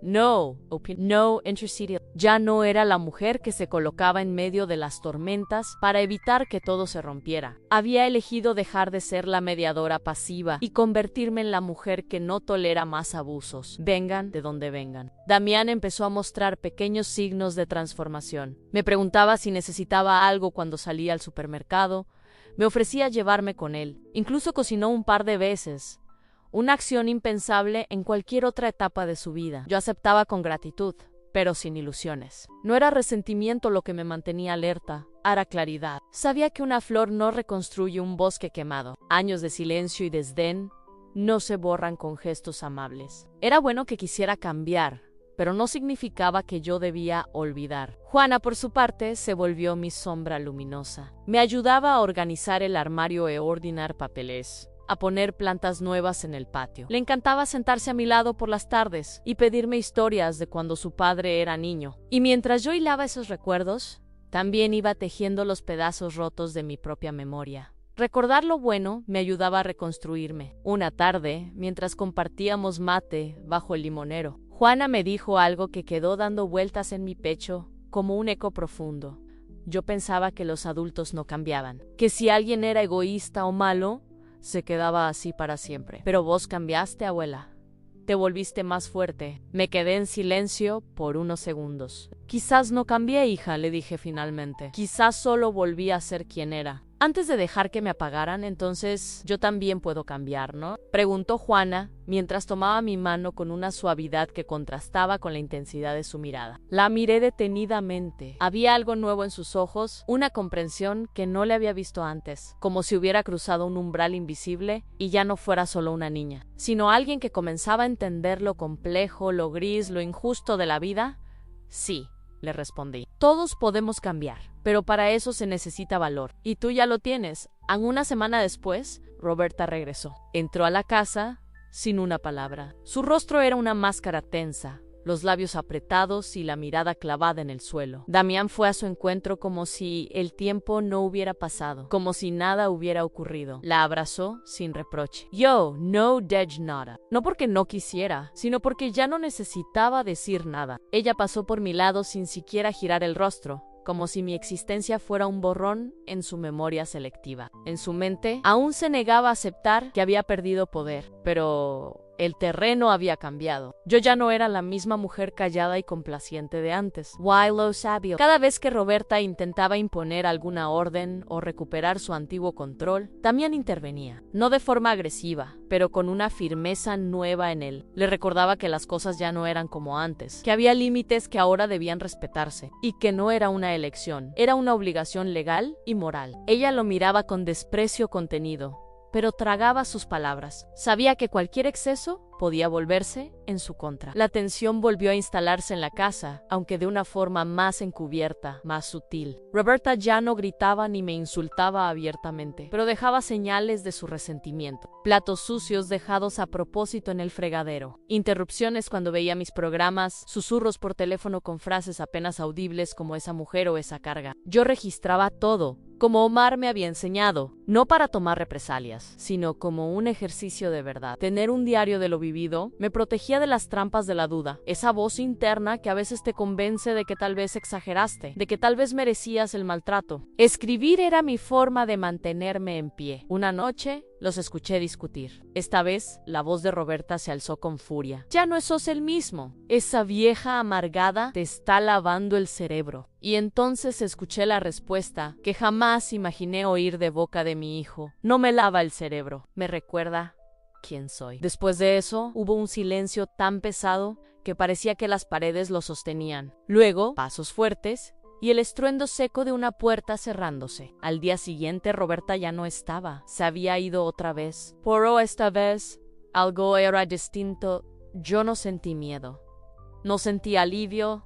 No interceded. Ya no era la mujer que se colocaba en medio de las tormentas para evitar que todo se rompiera. Había elegido dejar de ser la mediadora pasiva y convertirme en la mujer que no tolera más abusos, vengan de donde vengan. Damián empezó a mostrar pequeños signos de transformación. Me preguntaba si necesitaba algo cuando salía al supermercado. Me ofrecía llevarme con él. Incluso cocinó un par de veces. Una acción impensable en cualquier otra etapa de su vida. Yo aceptaba con gratitud, pero sin ilusiones. No era resentimiento lo que me mantenía alerta, era claridad. Sabía que una flor no reconstruye un bosque quemado. Años de silencio y desdén no se borran con gestos amables. Era bueno que quisiera cambiar, pero no significaba que yo debía olvidar. Juana, por su parte, se volvió mi sombra luminosa. Me ayudaba a organizar el armario y ordenar papeles, a poner plantas nuevas en el patio. Le encantaba sentarse a mi lado por las tardes y pedirme historias de cuando su padre era niño. Y mientras yo hilaba esos recuerdos, también iba tejiendo los pedazos rotos de mi propia memoria. Recordar lo bueno me ayudaba a reconstruirme. Una tarde, mientras compartíamos mate bajo el limonero, Juana me dijo algo que quedó dando vueltas en mi pecho como un eco profundo. Yo pensaba que los adultos no cambiaban, que si alguien era egoísta o malo, se quedaba así para siempre. Pero vos cambiaste, abuela. Te volviste más fuerte. Me quedé en silencio por unos segundos. Quizás no cambié, hija, le dije finalmente. Quizás solo volví a ser quien era. Antes de dejar que me apagaran, entonces yo también puedo cambiar, ¿no? Preguntó Juana, mientras tomaba mi mano con una suavidad que contrastaba con la intensidad de su mirada. La miré detenidamente. Había algo nuevo en sus ojos, una comprensión que no le había visto antes, como si hubiera cruzado un umbral invisible y ya no fuera solo una niña, sino alguien que comenzaba a entender lo complejo, lo gris, lo injusto de la vida. Sí, le respondí. Todos podemos cambiar, pero para eso se necesita valor. Y tú ya lo tienes. Una semana después, Roberta regresó. Entró a la casa sin una palabra. Su rostro era una máscara tensa, los labios apretados y la mirada clavada en el suelo. Damián fue a su encuentro como si el tiempo no hubiera pasado, como si nada hubiera ocurrido. La abrazó sin reproche. Yo no dej nada. No porque no quisiera, sino porque ya no necesitaba decir nada. Ella pasó por mi lado sin siquiera girar el rostro, como si mi existencia fuera un borrón en su memoria selectiva. En su mente, aún se negaba a aceptar que había perdido poder, pero el terreno había cambiado. Yo ya no era la misma mujer callada y complaciente de antes. Why lo sabio. Cada vez que Roberta intentaba imponer alguna orden o recuperar su antiguo control, también intervenía. No de forma agresiva, pero con una firmeza nueva en él. Le recordaba que las cosas ya no eran como antes, que había límites que ahora debían respetarse, y que no era una elección, era una obligación legal y moral. Ella lo miraba con desprecio contenido, pero tragaba sus palabras. Sabía que cualquier exceso podía volverse en su contra. La tensión volvió a instalarse en la casa, aunque de una forma más encubierta, más sutil. Roberta ya no gritaba ni me insultaba abiertamente, pero dejaba señales de su resentimiento. Platos sucios dejados a propósito en el fregadero, interrupciones cuando veía mis programas, susurros por teléfono con frases apenas audibles como esa mujer o esa carga. Yo registraba todo, como Omar me había enseñado, no para tomar represalias, sino como un ejercicio de verdad. Tener un diario de lo vivido me protegía de las trampas de la duda, esa voz interna que a veces te convence de que tal vez exageraste, de que tal vez merecías el maltrato. Escribir era mi forma de mantenerme en pie. Una noche los escuché discutir. Esta vez, la voz de Roberta se alzó con furia. Ya no sos el mismo. Esa vieja amargada te está lavando el cerebro. Y entonces escuché la respuesta que jamás imaginé oír de boca de mi hijo. No me lava el cerebro. Me recuerda quién soy. Después de eso, hubo un silencio tan pesado que parecía que las paredes lo sostenían. Luego, pasos fuertes y el estruendo seco de una puerta cerrándose. Al día siguiente, Roberta ya no estaba. Se había ido otra vez. Pero esta vez, algo era distinto. Yo no sentí miedo. No sentí alivio,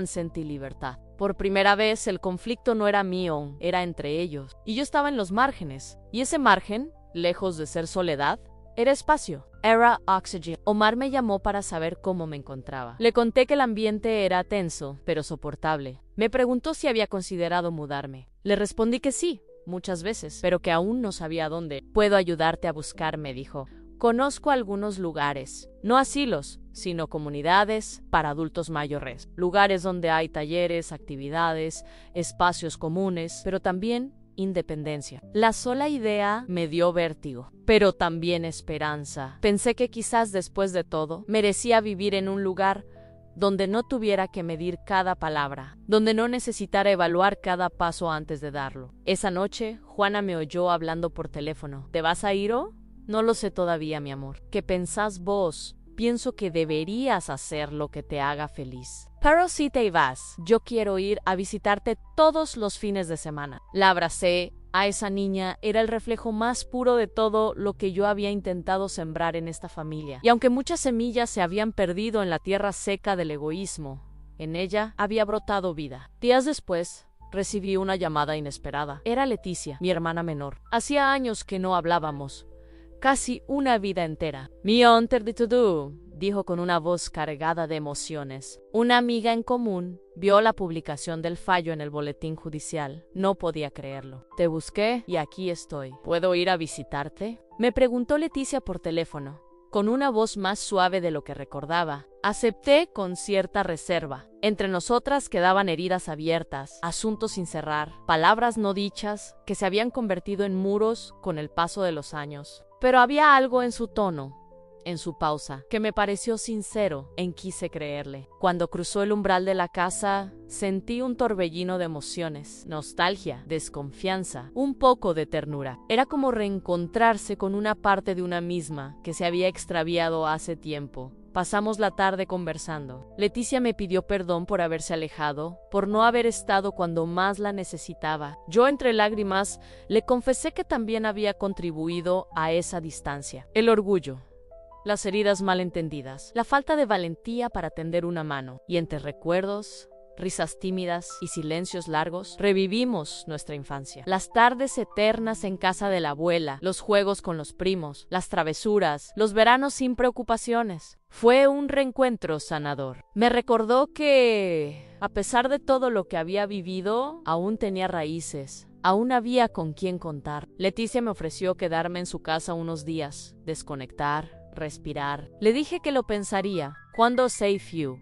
sentí libertad. Por primera vez, el conflicto no era mío, era entre ellos. Y yo estaba en los márgenes. Y ese margen, lejos de ser soledad, era espacio. Era oxygen. Omar me llamó para saber cómo me encontraba. Le conté que el ambiente era tenso, pero soportable. Me preguntó si había considerado mudarme. Le respondí que sí, muchas veces, pero que aún no sabía dónde. Puedo ayudarte a buscar, me dijo. Conozco algunos lugares, no asilos, sino comunidades para adultos mayores. Lugares donde hay talleres, actividades, espacios comunes, pero también independencia. La sola idea me dio vértigo, pero también esperanza. Pensé que quizás después de todo, merecía vivir en un lugar donde no tuviera que medir cada palabra, donde no necesitara evaluar cada paso antes de darlo. Esa noche, Juana me oyó hablando por teléfono. ¿Te vas a ir o? No lo sé todavía, mi amor. ¿Qué pensás vos? Pienso que deberías hacer lo que te haga feliz. Pero si te vas, yo quiero ir a visitarte todos los fines de semana. La abracé. A esa niña era el reflejo más puro de todo lo que yo había intentado sembrar en esta familia. Y aunque muchas semillas se habían perdido en la tierra seca del egoísmo, en ella había brotado vida. Días después, recibí una llamada inesperada. Era Leticia, mi hermana menor. Hacía años que no hablábamos. Casi una vida entera. Mi honor de todo, dijo con una voz cargada de emociones. Una amiga en común vio la publicación del fallo en el boletín judicial. No podía creerlo. Te busqué y aquí estoy. ¿Puedo ir a visitarte? Me preguntó Leticia por teléfono, con una voz más suave de lo que recordaba. Acepté con cierta reserva. Entre nosotras quedaban heridas abiertas, asuntos sin cerrar, palabras no dichas que se habían convertido en muros con el paso de los años. Pero había algo en su tono, en su pausa, que me pareció sincero, quise creerle. Cuando cruzó el umbral de la casa, sentí un torbellino de emociones, nostalgia, desconfianza, un poco de ternura. Era como reencontrarse con una parte de una misma que se había extraviado hace tiempo. Pasamos la tarde conversando. Leticia me pidió perdón por haberse alejado, por no haber estado cuando más la necesitaba. Yo, entre lágrimas, le confesé que también había contribuido a esa distancia. El orgullo, las heridas malentendidas, la falta de valentía para tender una mano. Y entre recuerdos, risas tímidas y silencios largos, revivimos nuestra infancia. Las tardes eternas en casa de la abuela, los juegos con los primos, las travesuras, los veranos sin preocupaciones. Fue un reencuentro sanador. Me recordó que, a pesar de todo lo que había vivido, aún tenía raíces. Aún había con quién contar. Leticia me ofreció quedarme en su casa unos días, desconectar, respirar. Le dije que lo pensaría. Cuando safe you.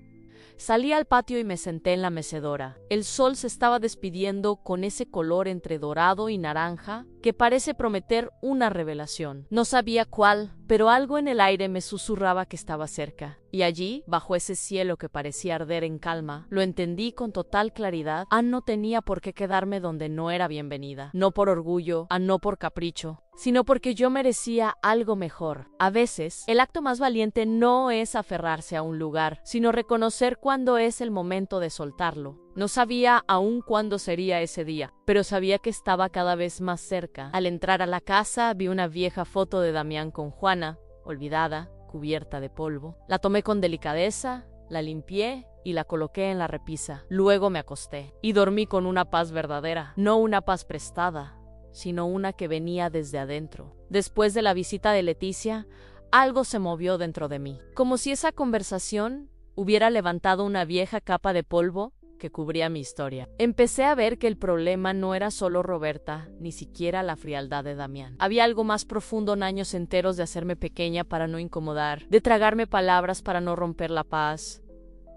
Salí al patio y me senté en la mecedora. El sol se estaba despidiendo con ese color entre dorado y naranja que parece prometer una revelación. No sabía cuál, pero algo en el aire me susurraba que estaba cerca. Y allí, bajo ese cielo que parecía arder en calma, lo entendí con total claridad. No tenía por qué quedarme donde no era bienvenida. No por orgullo, no por capricho, sino porque yo merecía algo mejor. A veces, el acto más valiente no es aferrarse a un lugar, sino reconocer cuándo es el momento de soltarlo. No sabía aún cuándo sería ese día, pero sabía que estaba cada vez más cerca. Al entrar a la casa, vi una vieja foto de Damián con Juana, olvidada, cubierta de polvo. La tomé con delicadeza, la limpié y la coloqué en la repisa. Luego me acosté y dormí con una paz verdadera, no una paz prestada, sino una que venía desde adentro. Después de la visita de Leticia, algo se movió dentro de mí, como si esa conversación hubiera levantado una vieja capa de polvo que cubría mi historia. Empecé a ver que el problema no era solo Roberta, ni siquiera la frialdad de Damián. Había algo más profundo en años enteros de hacerme pequeña para no incomodar, de tragarme palabras para no romper la paz,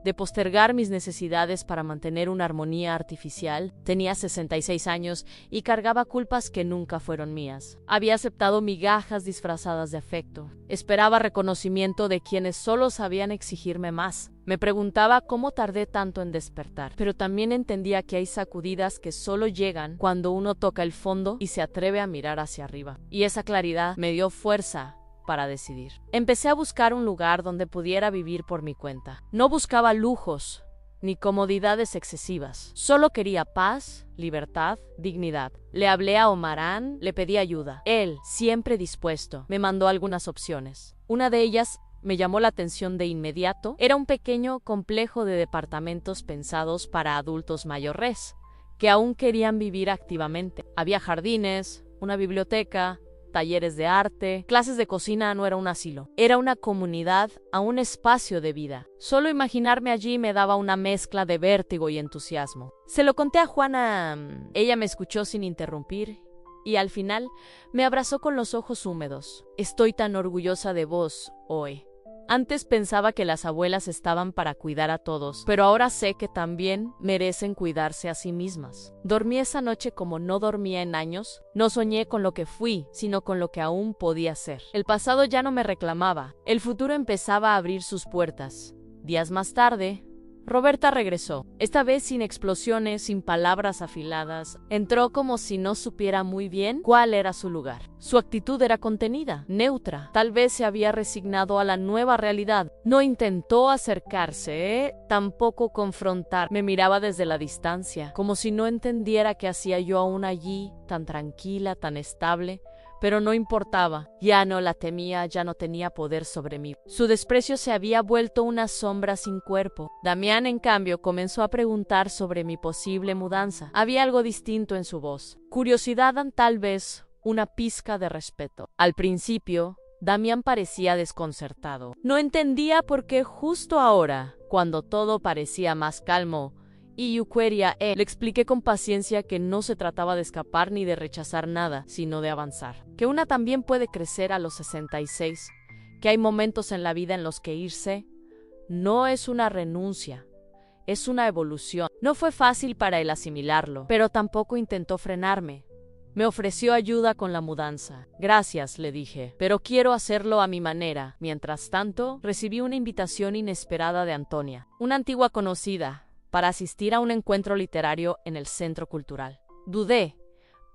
de postergar mis necesidades para mantener una armonía artificial. Tenía 66 años y cargaba culpas que nunca fueron mías. Había aceptado migajas disfrazadas de afecto. Esperaba reconocimiento de quienes solo sabían exigirme más. Me preguntaba cómo tardé tanto en despertar, pero también entendía que hay sacudidas que solo llegan cuando uno toca el fondo y se atreve a mirar hacia arriba. Y esa claridad me dio fuerza para decidir. Empecé a buscar un lugar donde pudiera vivir por mi cuenta. No buscaba lujos ni comodidades excesivas. Solo quería paz, libertad, dignidad. Le hablé a Omarán, le pedí ayuda. Él, siempre dispuesto, me mandó algunas opciones. Una de ellas me llamó la atención de inmediato. Era un pequeño complejo de departamentos pensados para adultos mayores, que aún querían vivir activamente. Había jardines, una biblioteca, talleres de arte, clases de cocina. No era un asilo. Era una comunidad, a un espacio de vida. Solo imaginarme allí me daba una mezcla de vértigo y entusiasmo. Se lo conté a Juana. Ella me escuchó sin interrumpir y al final me abrazó con los ojos húmedos. Estoy tan orgullosa de vos, Oe. Antes pensaba que las abuelas estaban para cuidar a todos, pero ahora sé que también merecen cuidarse a sí mismas. Dormí esa noche como no dormía en años. No soñé con lo que fui, sino con lo que aún podía ser. El pasado ya no me reclamaba. El futuro empezaba a abrir sus puertas. Días más tarde, Roberta regresó, esta vez sin explosiones, sin palabras afiladas. Entró como si no supiera muy bien cuál era su lugar. Su actitud era contenida, neutra. Tal vez se había resignado a la nueva realidad. No intentó acercarse, tampoco confrontar. Me miraba desde la distancia, como si no entendiera qué hacía yo aún allí, tan tranquila, tan estable. Pero no importaba, ya no la temía, ya no tenía poder sobre mí. Su desprecio se había vuelto una sombra sin cuerpo. Damián, en cambio, comenzó a preguntar sobre mi posible mudanza. Había algo distinto en su voz. Curiosidad, tal vez una pizca de respeto. Al principio, Damián parecía desconcertado. No entendía por qué justo ahora, cuando todo parecía más calmo, y yo quería, le expliqué con paciencia que no se trataba de escapar ni de rechazar nada, sino de avanzar. Que una también puede crecer a los 66, que hay momentos en la vida en los que irse no es una renuncia, es una evolución. No fue fácil para él asimilarlo, pero tampoco intentó frenarme. Me ofreció ayuda con la mudanza. Gracias, le dije, pero quiero hacerlo a mi manera. Mientras tanto, recibí una invitación inesperada de Antonia, una antigua conocida, para asistir a un encuentro literario en el Centro Cultural. Dudé,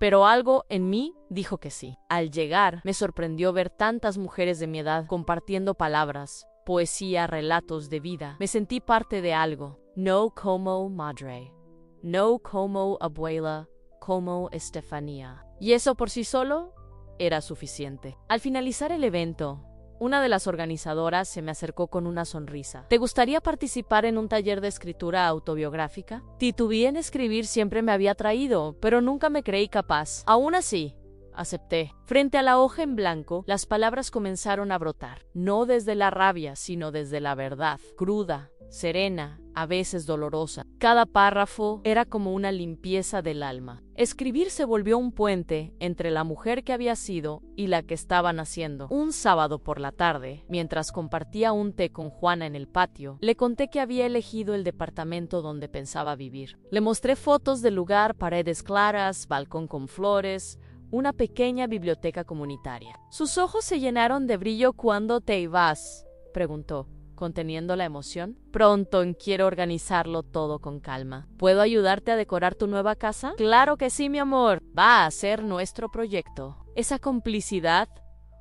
pero algo en mí dijo que sí. Al llegar, me sorprendió ver tantas mujeres de mi edad compartiendo palabras, poesía, relatos de vida. Me sentí parte de algo. No como madre, no como abuela, como Estefanía. Y eso por sí solo era suficiente. Al finalizar el evento, una de las organizadoras se me acercó con una sonrisa. ¿Te gustaría participar en un taller de escritura autobiográfica? Titubeé en escribir, siempre me había atraído, pero nunca me creí capaz. Aún así, acepté. Frente a la hoja en blanco, las palabras comenzaron a brotar. No desde la rabia, sino desde la verdad. Cruda, serena, a veces dolorosa. Cada párrafo era como una limpieza del alma. Escribir se volvió un puente entre la mujer que había sido y la que estaba naciendo. Un sábado por la tarde, mientras compartía un té con Juana en el patio, le conté que había elegido el departamento donde pensaba vivir. Le mostré fotos del lugar, paredes claras, balcón con flores, una pequeña biblioteca comunitaria. Sus ojos se llenaron de brillo. ¿Cuándo te ibas?, preguntó, conteniendo la emoción. Pronto, quiero organizarlo todo con calma. ¿Puedo ayudarte a decorar tu nueva casa? Claro que sí, mi amor. Va a ser nuestro proyecto. Esa complicidad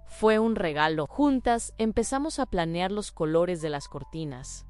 fue un regalo. Juntas empezamos a planear los colores de las cortinas,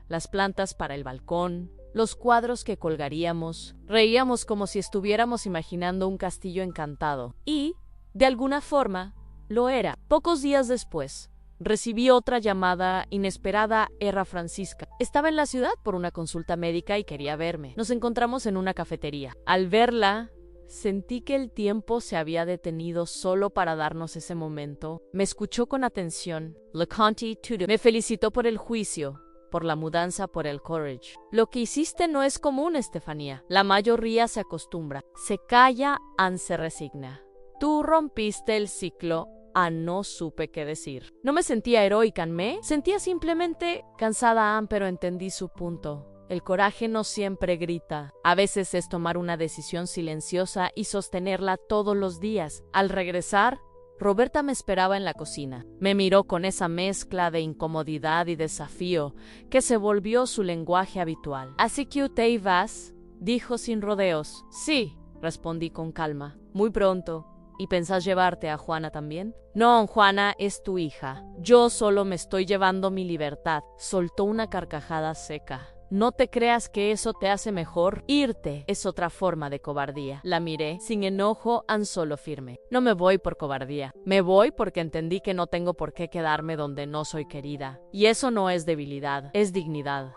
las plantas para el balcón, los cuadros que colgaríamos. Reíamos como si estuviéramos imaginando un castillo encantado. Y, de alguna forma, lo era. Pocos días después, Recibí otra llamada inesperada. Era Francisca. Estaba en la ciudad por una consulta médica y quería verme. Nos encontramos en una cafetería. Al verla, sentí que el tiempo se había detenido solo para darnos ese momento. Me escuchó con atención. Le conté todo. Me felicitó por el juicio, por la mudanza, por el courage. Lo que hiciste no es común, Estefanía. La mayoría se acostumbra. Se calla, se resigna. Tú rompiste el ciclo. No supe qué decir. No me sentía heroica, me sentía simplemente cansada, pero entendí su punto. El coraje no siempre grita. A veces es tomar una decisión silenciosa y sostenerla todos los días. Al regresar, Roberta me esperaba en la cocina. Me miró con esa mezcla de incomodidad y desafío que se volvió su lenguaje habitual. ¿Así que te vas?, dijo sin rodeos. Sí, respondí con calma. Muy pronto. ¿Y pensás llevarte a Juana también? No, Juana es tu hija. Yo solo me estoy llevando mi libertad. Soltó una carcajada seca. No te creas que eso te hace mejor. Irte es otra forma de cobardía. La miré, sin enojo, solo firme. No me voy por cobardía. Me voy porque entendí que no tengo por qué quedarme donde no soy querida. Y eso no es debilidad, es dignidad.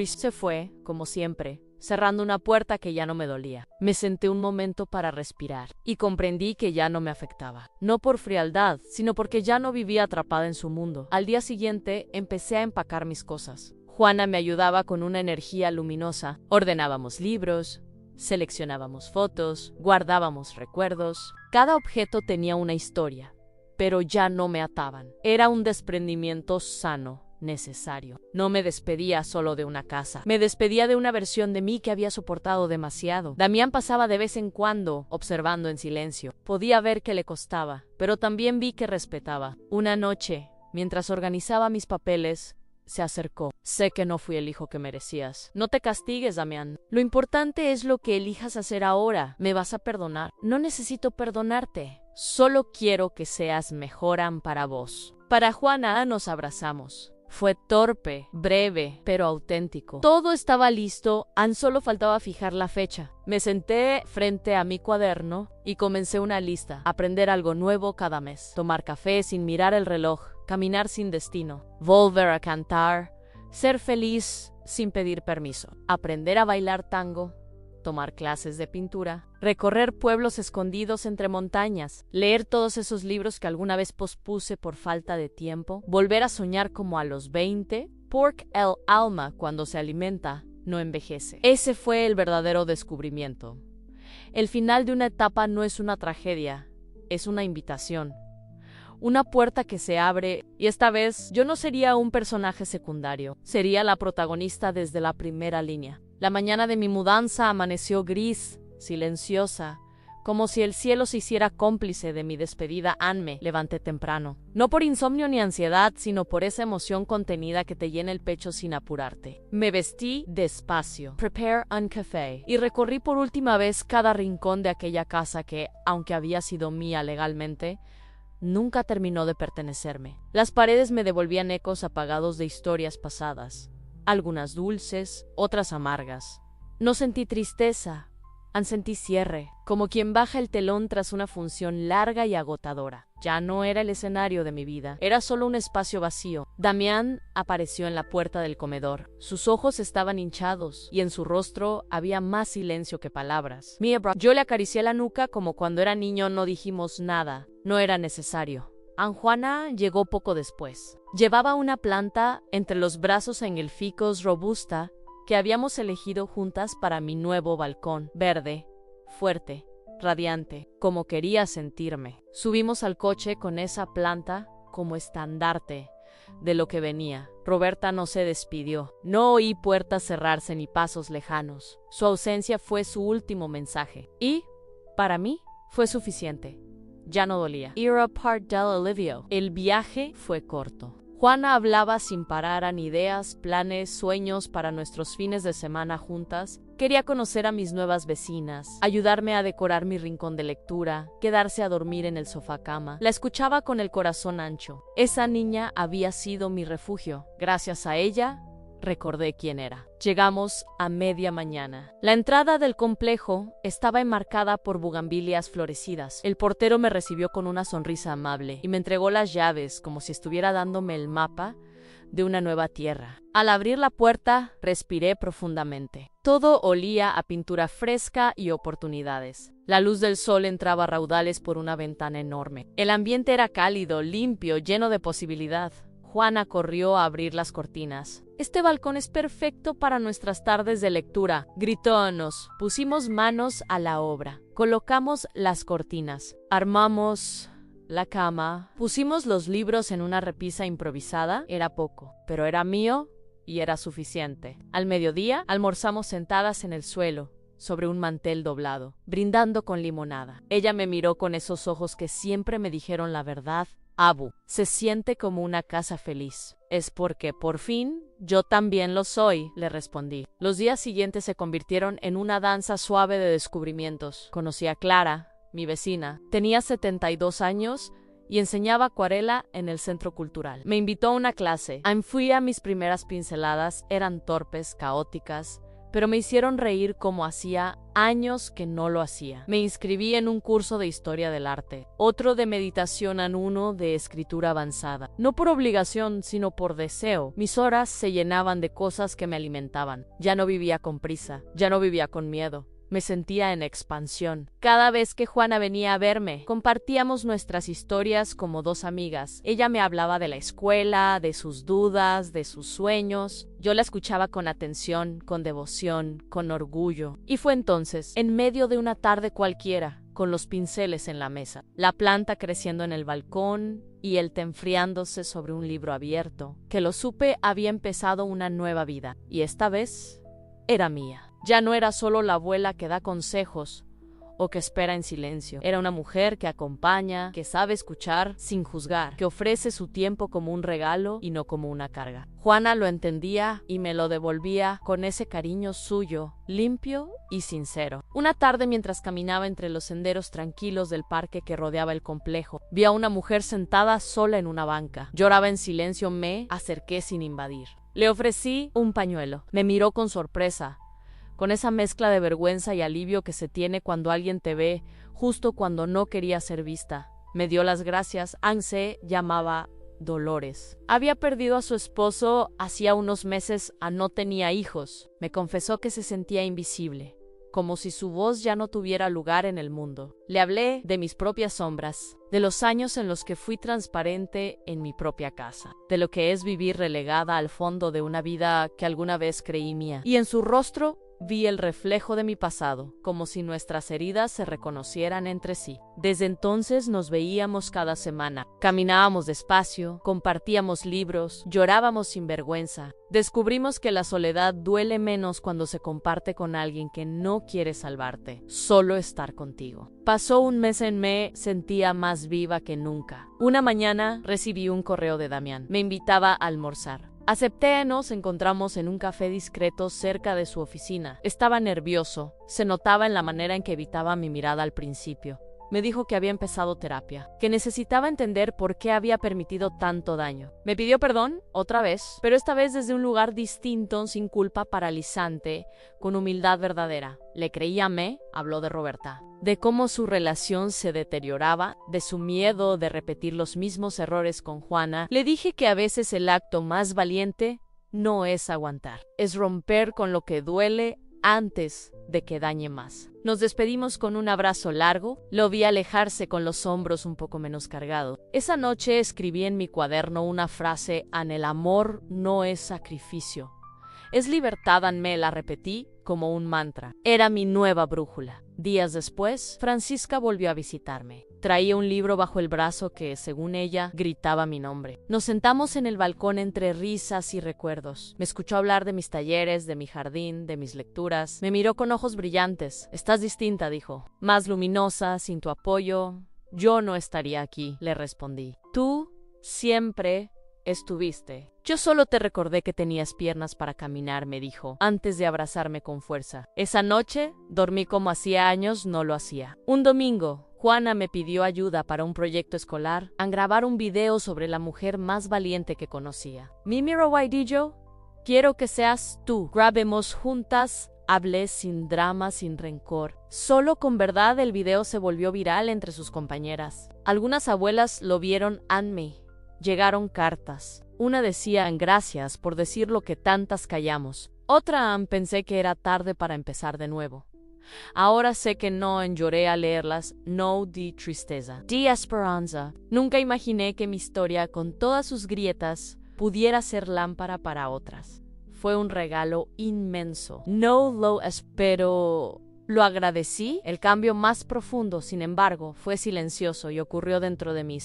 Se fue, como siempre, cerrando una puerta que ya no me dolía. Me senté un momento para respirar y comprendí que ya no me afectaba. No por frialdad, sino porque ya no vivía atrapada en su mundo. Al día siguiente empecé a empacar mis cosas. Juana me ayudaba con una energía luminosa. Ordenábamos libros, seleccionábamos fotos, guardábamos recuerdos. Cada objeto tenía una historia, pero ya no me ataban. Era un desprendimiento sano, necesario. No me despedía solo de una casa. Me despedía de una versión de mí que había soportado demasiado. Damián pasaba de vez en cuando, observando en silencio. Podía ver que le costaba, pero también vi que respetaba. Una noche, mientras organizaba mis papeles, se acercó. Sé que no fui el hijo que merecías. No te castigues, Damián. Lo importante es lo que elijas hacer ahora. ¿Me vas a perdonar? No necesito perdonarte. Solo quiero que seas mejor para vos. Para Juana nos abrazamos. Fue torpe, breve, pero auténtico. Todo estaba listo, solo faltaba fijar la fecha. Me senté frente a mi cuaderno y comencé una lista. Aprender algo nuevo cada mes. Tomar café sin mirar el reloj. Caminar sin destino. Volver a cantar. Ser feliz sin pedir permiso. Aprender a bailar tango. Tomar clases de pintura, recorrer pueblos escondidos entre montañas, leer todos esos libros que alguna vez pospuse por falta de tiempo, volver a soñar como a los 20, porque el alma, cuando se alimenta, no envejece. Ese fue el verdadero descubrimiento. El final de una etapa no es una tragedia, es una invitación. Una puerta que se abre, y esta vez yo no sería un personaje secundario, sería la protagonista desde la primera línea. La mañana de mi mudanza amaneció gris, silenciosa, como si el cielo se hiciera cómplice de mi despedida. Me levanté temprano, no por insomnio ni ansiedad, sino por esa emoción contenida que te llena el pecho sin apurarte. Me vestí despacio, prepare un café, y recorrí por última vez cada rincón de aquella casa que, aunque había sido mía legalmente, nunca terminó de pertenecerme. Las paredes me devolvían ecos apagados de historias pasadas. Algunas dulces, otras amargas. No sentí tristeza, sentí cierre, como quien baja el telón tras una función larga y agotadora. Ya no era el escenario de mi vida, era solo un espacio vacío. Damián apareció en la puerta del comedor. Sus ojos estaban hinchados y en su rostro había más silencio que palabras. Yo le acaricié la nuca como cuando era niño. No dijimos nada, no era necesario. Juana llegó poco después. Llevaba una planta entre los brazos en el ficus robusta que habíamos elegido juntas para mi nuevo balcón, verde, fuerte, radiante, como quería sentirme. Subimos al coche con esa planta como estandarte de lo que venía. Roberta no se despidió. No oí puertas cerrarse ni pasos lejanos. Su ausencia fue su último mensaje. Y, para mí, fue suficiente. Ya no dolía. Era part del alivio. El viaje fue corto. Juana hablaba sin parar en ideas, planes, sueños para nuestros fines de semana juntas. Quería conocer a mis nuevas vecinas, ayudarme a decorar mi rincón de lectura, quedarse a dormir en el sofá cama. La escuchaba con el corazón ancho. Esa niña había sido mi refugio. Gracias a ella, Recordé quién era. Llegamos a media mañana. La entrada del complejo estaba enmarcada por bugambilias florecidas. El portero me recibió con una sonrisa amable y me entregó las llaves como si estuviera dándome el mapa de una nueva tierra. Al abrir la puerta, respiré profundamente. Todo olía a pintura fresca y oportunidades. La luz del sol entraba a raudales por una ventana enorme. El ambiente era cálido, limpio, lleno de posibilidad. Juana corrió a abrir las cortinas. «Este balcón es perfecto para nuestras tardes de lectura», gritó. Nos pusimos manos a la obra. Colocamos las cortinas. Armamos la cama. Pusimos los libros en una repisa improvisada. Era poco, pero era mío y era suficiente. Al mediodía, almorzamos sentadas en el suelo, sobre un mantel doblado, brindando con limonada. Ella me miró con esos ojos que siempre me dijeron la verdad. «Abu, se siente como una casa feliz». «Es porque, por fin, yo también lo soy», le respondí. Los días siguientes se convirtieron en una danza suave de descubrimientos. Conocí a Clara, mi vecina. Tenía 72 años y enseñaba acuarela en el centro cultural. Me invitó a una clase. Fui a mis primeras pinceladas. Eran torpes, caóticas, pero me hicieron reír como hacía años que no lo hacía. Me inscribí en un curso de historia del arte, otro de meditación y uno de escritura avanzada. No por obligación, sino por deseo. Mis horas se llenaban de cosas que me alimentaban. Ya no vivía con prisa, ya no vivía con miedo. Me sentía en expansión. Cada vez que Juana venía a verme, compartíamos nuestras historias como dos amigas. Ella me hablaba de la escuela, de sus dudas, de sus sueños. Yo la escuchaba con atención, con devoción, con orgullo. Y fue entonces, en medio de una tarde cualquiera, con los pinceles en la mesa, la planta creciendo en el balcón y el té enfriándose sobre un libro abierto, que lo supe había empezado una nueva vida. Y esta vez era mía. Ya no era solo la abuela que da consejos o que espera en silencio. Era una mujer que acompaña, que sabe escuchar sin juzgar, que ofrece su tiempo como un regalo y no como una carga. Juana lo entendía y me lo devolvía con ese cariño suyo, limpio y sincero. Una tarde, mientras caminaba entre los senderos tranquilos del parque que rodeaba el complejo, vi a una mujer sentada sola en una banca. Lloraba en silencio. Me acerqué sin invadir. Le ofrecí un pañuelo. Me miró con sorpresa, con esa mezcla de vergüenza y alivio que se tiene cuando alguien te ve justo cuando no quería ser vista. Me dio las gracias. Se llamaba Dolores. Había perdido a su esposo hacía unos meses. No tenía hijos. Me confesó que se sentía invisible, como si su voz ya no tuviera lugar en el mundo. Le hablé de mis propias sombras, de los años en los que fui transparente en mi propia casa, de lo que es vivir relegada al fondo de una vida que alguna vez creí mía. Y en su rostro vi el reflejo de mi pasado, como si nuestras heridas se reconocieran entre sí. Desde entonces nos veíamos cada semana. Caminábamos despacio, compartíamos libros, llorábamos sin vergüenza. Descubrimos que la soledad duele menos cuando se comparte con alguien que no quiere salvarte, solo estar contigo. Pasó un mes. Me sentía más viva que nunca. Una mañana recibí un correo de Damián. Me invitaba a almorzar. Acepté. Nos encontramos en un café discreto cerca de su oficina. Estaba nervioso. Se notaba en la manera en que evitaba mi mirada al principio. Me dijo que había empezado terapia, que necesitaba entender por qué había permitido tanto daño. Me pidió perdón, otra vez, pero esta vez desde un lugar distinto, sin culpa paralizante, con humildad verdadera. Le creía. Habló de Roberta, de cómo su relación se deterioraba, de su miedo de repetir los mismos errores con Juana. Le dije que a veces el acto más valiente no es aguantar, es romper con lo que duele antes de que dañe más. Nos despedimos con un abrazo largo. Lo vi alejarse con los hombros un poco menos cargados. Esa noche escribí en mi cuaderno una frase: el amor no es sacrificio, es libertad. Me la repetí como un mantra. Era mi nueva brújula. Días después, Francisca volvió a visitarme. Traía un libro bajo el brazo que, según ella, gritaba mi nombre. Nos sentamos en el balcón entre risas y recuerdos. Me escuchó hablar de mis talleres, de mi jardín, de mis lecturas. Me miró con ojos brillantes. Estás distinta, dijo. Más luminosa, sin tu apoyo. Yo no estaría aquí, le respondí. Tú siempre estuviste. Yo solo te recordé que tenías piernas para caminar, me dijo, antes de abrazarme con fuerza. Esa noche dormí como hacía años no lo hacía. Un domingo, Juana me pidió ayuda para un proyecto escolar, a grabar un video sobre la mujer más valiente que conocía. Mimi Rowaidillo Quiero que seas tú. Grabemos juntas. Hablé sin drama, sin rencor. Solo con verdad el video se volvió viral entre sus compañeras. Algunas abuelas lo vieron en mí. Llegaron cartas. Una decía gracias por decir lo que tantas callamos. Otra pensé que era tarde para empezar de nuevo. Ahora sé que no lloré al leerlas, no di tristeza, di esperanza. Nunca imaginé que mi historia, con todas sus grietas, pudiera ser lámpara para otras. Fue un regalo inmenso. No lo espero. Lo agradecí. El cambio más profundo, sin embargo, fue silencioso y ocurrió dentro de mí.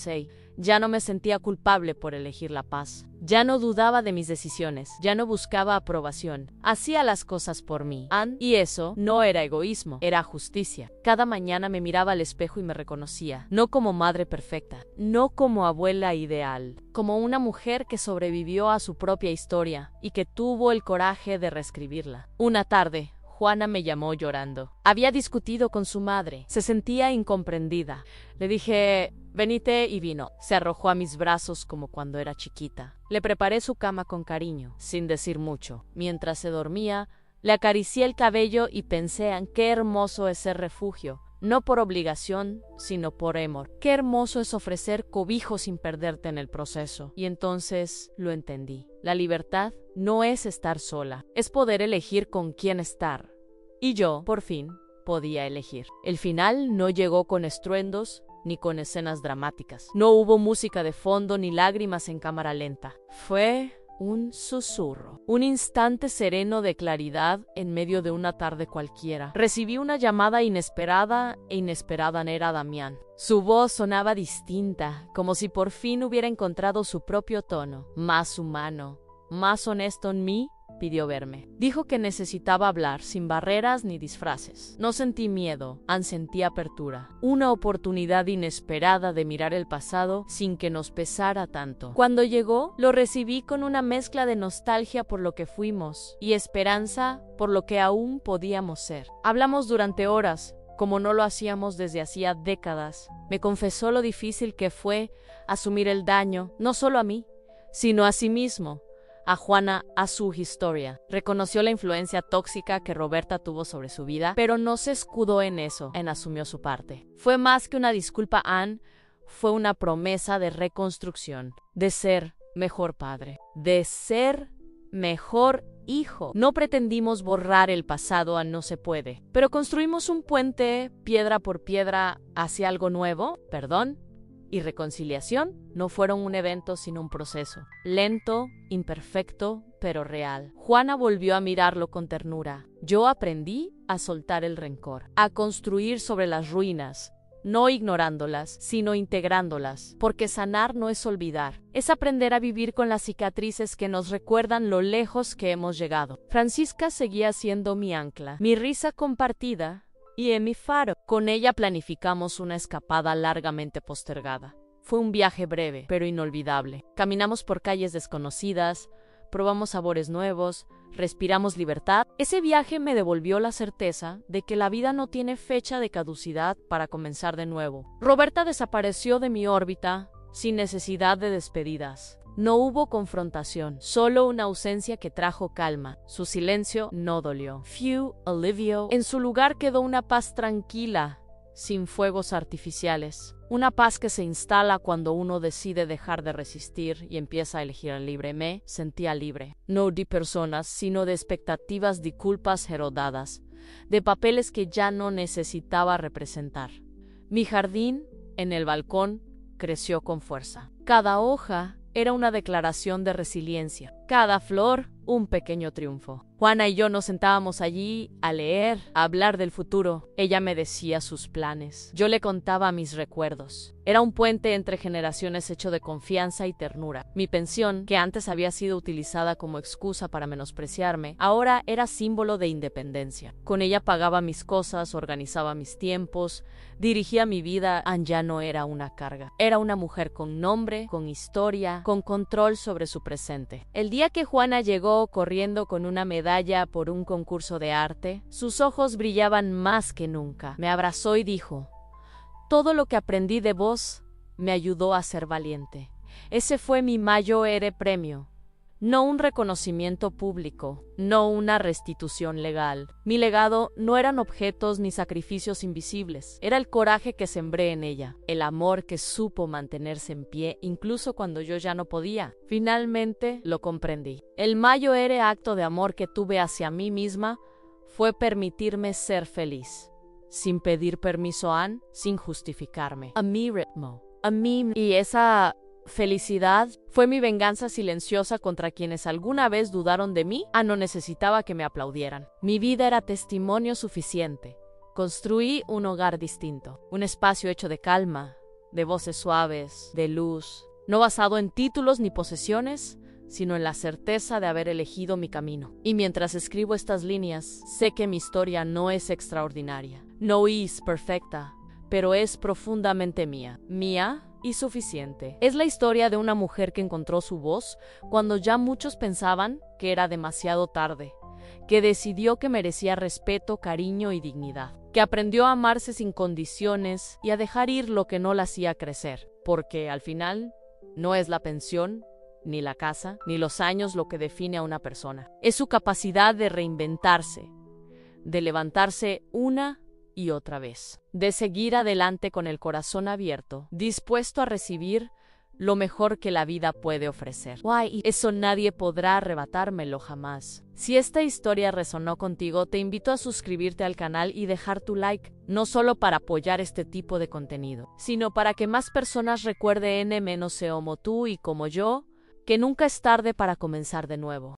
Ya no me sentía culpable por elegir la paz. Ya no dudaba de mis decisiones. Ya no buscaba aprobación. Hacía las cosas por mí. Y eso no era egoísmo, era justicia. Cada mañana me miraba al espejo y me reconocía. No como madre perfecta, no como abuela ideal, como una mujer que sobrevivió a su propia historia y que tuvo el coraje de reescribirla. Una tarde, Juana me llamó llorando. Había discutido con su madre. Se sentía incomprendida. Le dije, venite, y vino. Se arrojó a mis brazos como cuando era chiquita. Le preparé su cama con cariño, sin decir mucho. Mientras se dormía, le acaricié el cabello y pensé en qué hermoso es ser refugio. No por obligación, sino por amor. Qué hermoso es ofrecer cobijo sin perderte en el proceso. Y entonces lo entendí. La libertad no es estar sola, es poder elegir con quién estar. Y yo, por fin, podía elegir. El final no llegó con estruendos ni con escenas dramáticas. No hubo música de fondo ni lágrimas en cámara lenta. Fue un susurro, un instante sereno de claridad en medio de una tarde cualquiera. Recibí una llamada inesperada e inesperada era Damián. Su voz sonaba distinta, como si por fin hubiera encontrado su propio tono, más humano, más honesto en mí. Pidió verme. Dijo que necesitaba hablar sin barreras ni disfraces. No sentí miedo, sentí apertura. Una oportunidad inesperada de mirar el pasado sin que nos pesara tanto. Cuando llegó, lo recibí con una mezcla de nostalgia por lo que fuimos y esperanza por lo que aún podíamos ser. Hablamos durante horas, como no lo hacíamos desde hacía décadas. Me confesó lo difícil que fue asumir el daño, no solo a mí, sino a sí mismo. A Juana, a su historia. Reconoció la influencia tóxica que Roberta tuvo sobre su vida, pero no se escudó en eso, asumió su parte. Fue más que una disculpa, fue una promesa de reconstrucción, de ser mejor padre, de ser mejor hijo. No pretendimos borrar el pasado, no se puede, pero construimos un puente, piedra por piedra, hacia algo nuevo. Perdón y reconciliación no fueron un evento sino un proceso, lento, imperfecto, pero real. Juana volvió a mirarlo con ternura. Yo aprendí a soltar el rencor, a construir sobre las ruinas, no ignorándolas, sino integrándolas, porque sanar no es olvidar, es aprender a vivir con las cicatrices que nos recuerdan lo lejos que hemos llegado. Francisca seguía siendo mi ancla, mi risa compartida, y en mi faro. Con ella planificamos una escapada largamente postergada. Fue un viaje breve, pero inolvidable. Caminamos por calles desconocidas, probamos sabores nuevos, respiramos libertad. Ese viaje me devolvió la certeza de que la vida no tiene fecha de caducidad para comenzar de nuevo. Roberta desapareció de mi órbita sin necesidad de despedidas. No hubo confrontación, solo una ausencia que trajo calma. Su silencio no dolió. Few, alivio. En su lugar quedó una paz tranquila, sin fuegos artificiales. Una paz que se instala cuando uno decide dejar de resistir y empieza a elegir libre. Me sentía libre, no de personas, sino de expectativas, de culpas herodadas, de papeles que ya no necesitaba representar. Mi jardín, en el balcón, creció con fuerza. Cada hoja era una declaración de resiliencia. Cada flor, un pequeño triunfo. Juana y yo nos sentábamos allí a leer, a hablar del futuro. Ella me decía sus planes. Yo le contaba mis recuerdos. Era un puente entre generaciones hecho de confianza y ternura. Mi pensión, que antes había sido utilizada como excusa para menospreciarme, ahora era símbolo de independencia. Con ella pagaba mis cosas, organizaba mis tiempos, dirigía mi vida. Ya no era una carga. Era una mujer con nombre, con historia, con control sobre su presente. El día que Juana llegó corriendo con una medalla por un concurso de arte, sus ojos brillaban más que nunca. Me abrazó y dijo: todo lo que aprendí de vos me ayudó a ser valiente. Ese fue mi mayor premio. no un reconocimiento público, no una restitución legal. Mi legado no eran objetos ni sacrificios invisibles, era el coraje que sembré en ella, el amor que supo mantenerse en pie incluso cuando yo ya no podía. Finalmente lo comprendí. El mayor acto de amor que tuve hacia mí misma fue permitirme ser feliz, sin pedir permiso sin justificarme. A mi ritmo, a mí, y esa felicidad fue mi venganza silenciosa contra quienes alguna vez dudaron de mí. No necesitaba que me aplaudieran. Mi vida era testimonio suficiente. Construí un hogar distinto, un espacio hecho de calma, de voces suaves, de luz, no basado en títulos ni posesiones, sino en la certeza de haber elegido mi camino. Y mientras escribo estas líneas, sé que mi historia no es extraordinaria, no es perfecta, pero es profundamente mía. Mía y suficiente. Es la historia de una mujer que encontró su voz cuando ya muchos pensaban que era demasiado tarde, que decidió que merecía respeto, cariño y dignidad, que aprendió a amarse sin condiciones y a dejar ir lo que no la hacía crecer, porque al final no es la pensión, ni la casa, ni los años lo que define a una persona. Es su capacidad de reinventarse, de levantarse una y otra vez, de seguir adelante con el corazón abierto, dispuesto a recibir lo mejor que la vida puede ofrecer. Y eso nadie podrá arrebatármelo jamás. Si esta historia resonó contigo, te invito a suscribirte al canal y dejar tu like, no solo para apoyar este tipo de contenido, sino para que más personas recuerden como tú y como yo, que nunca es tarde para comenzar de nuevo.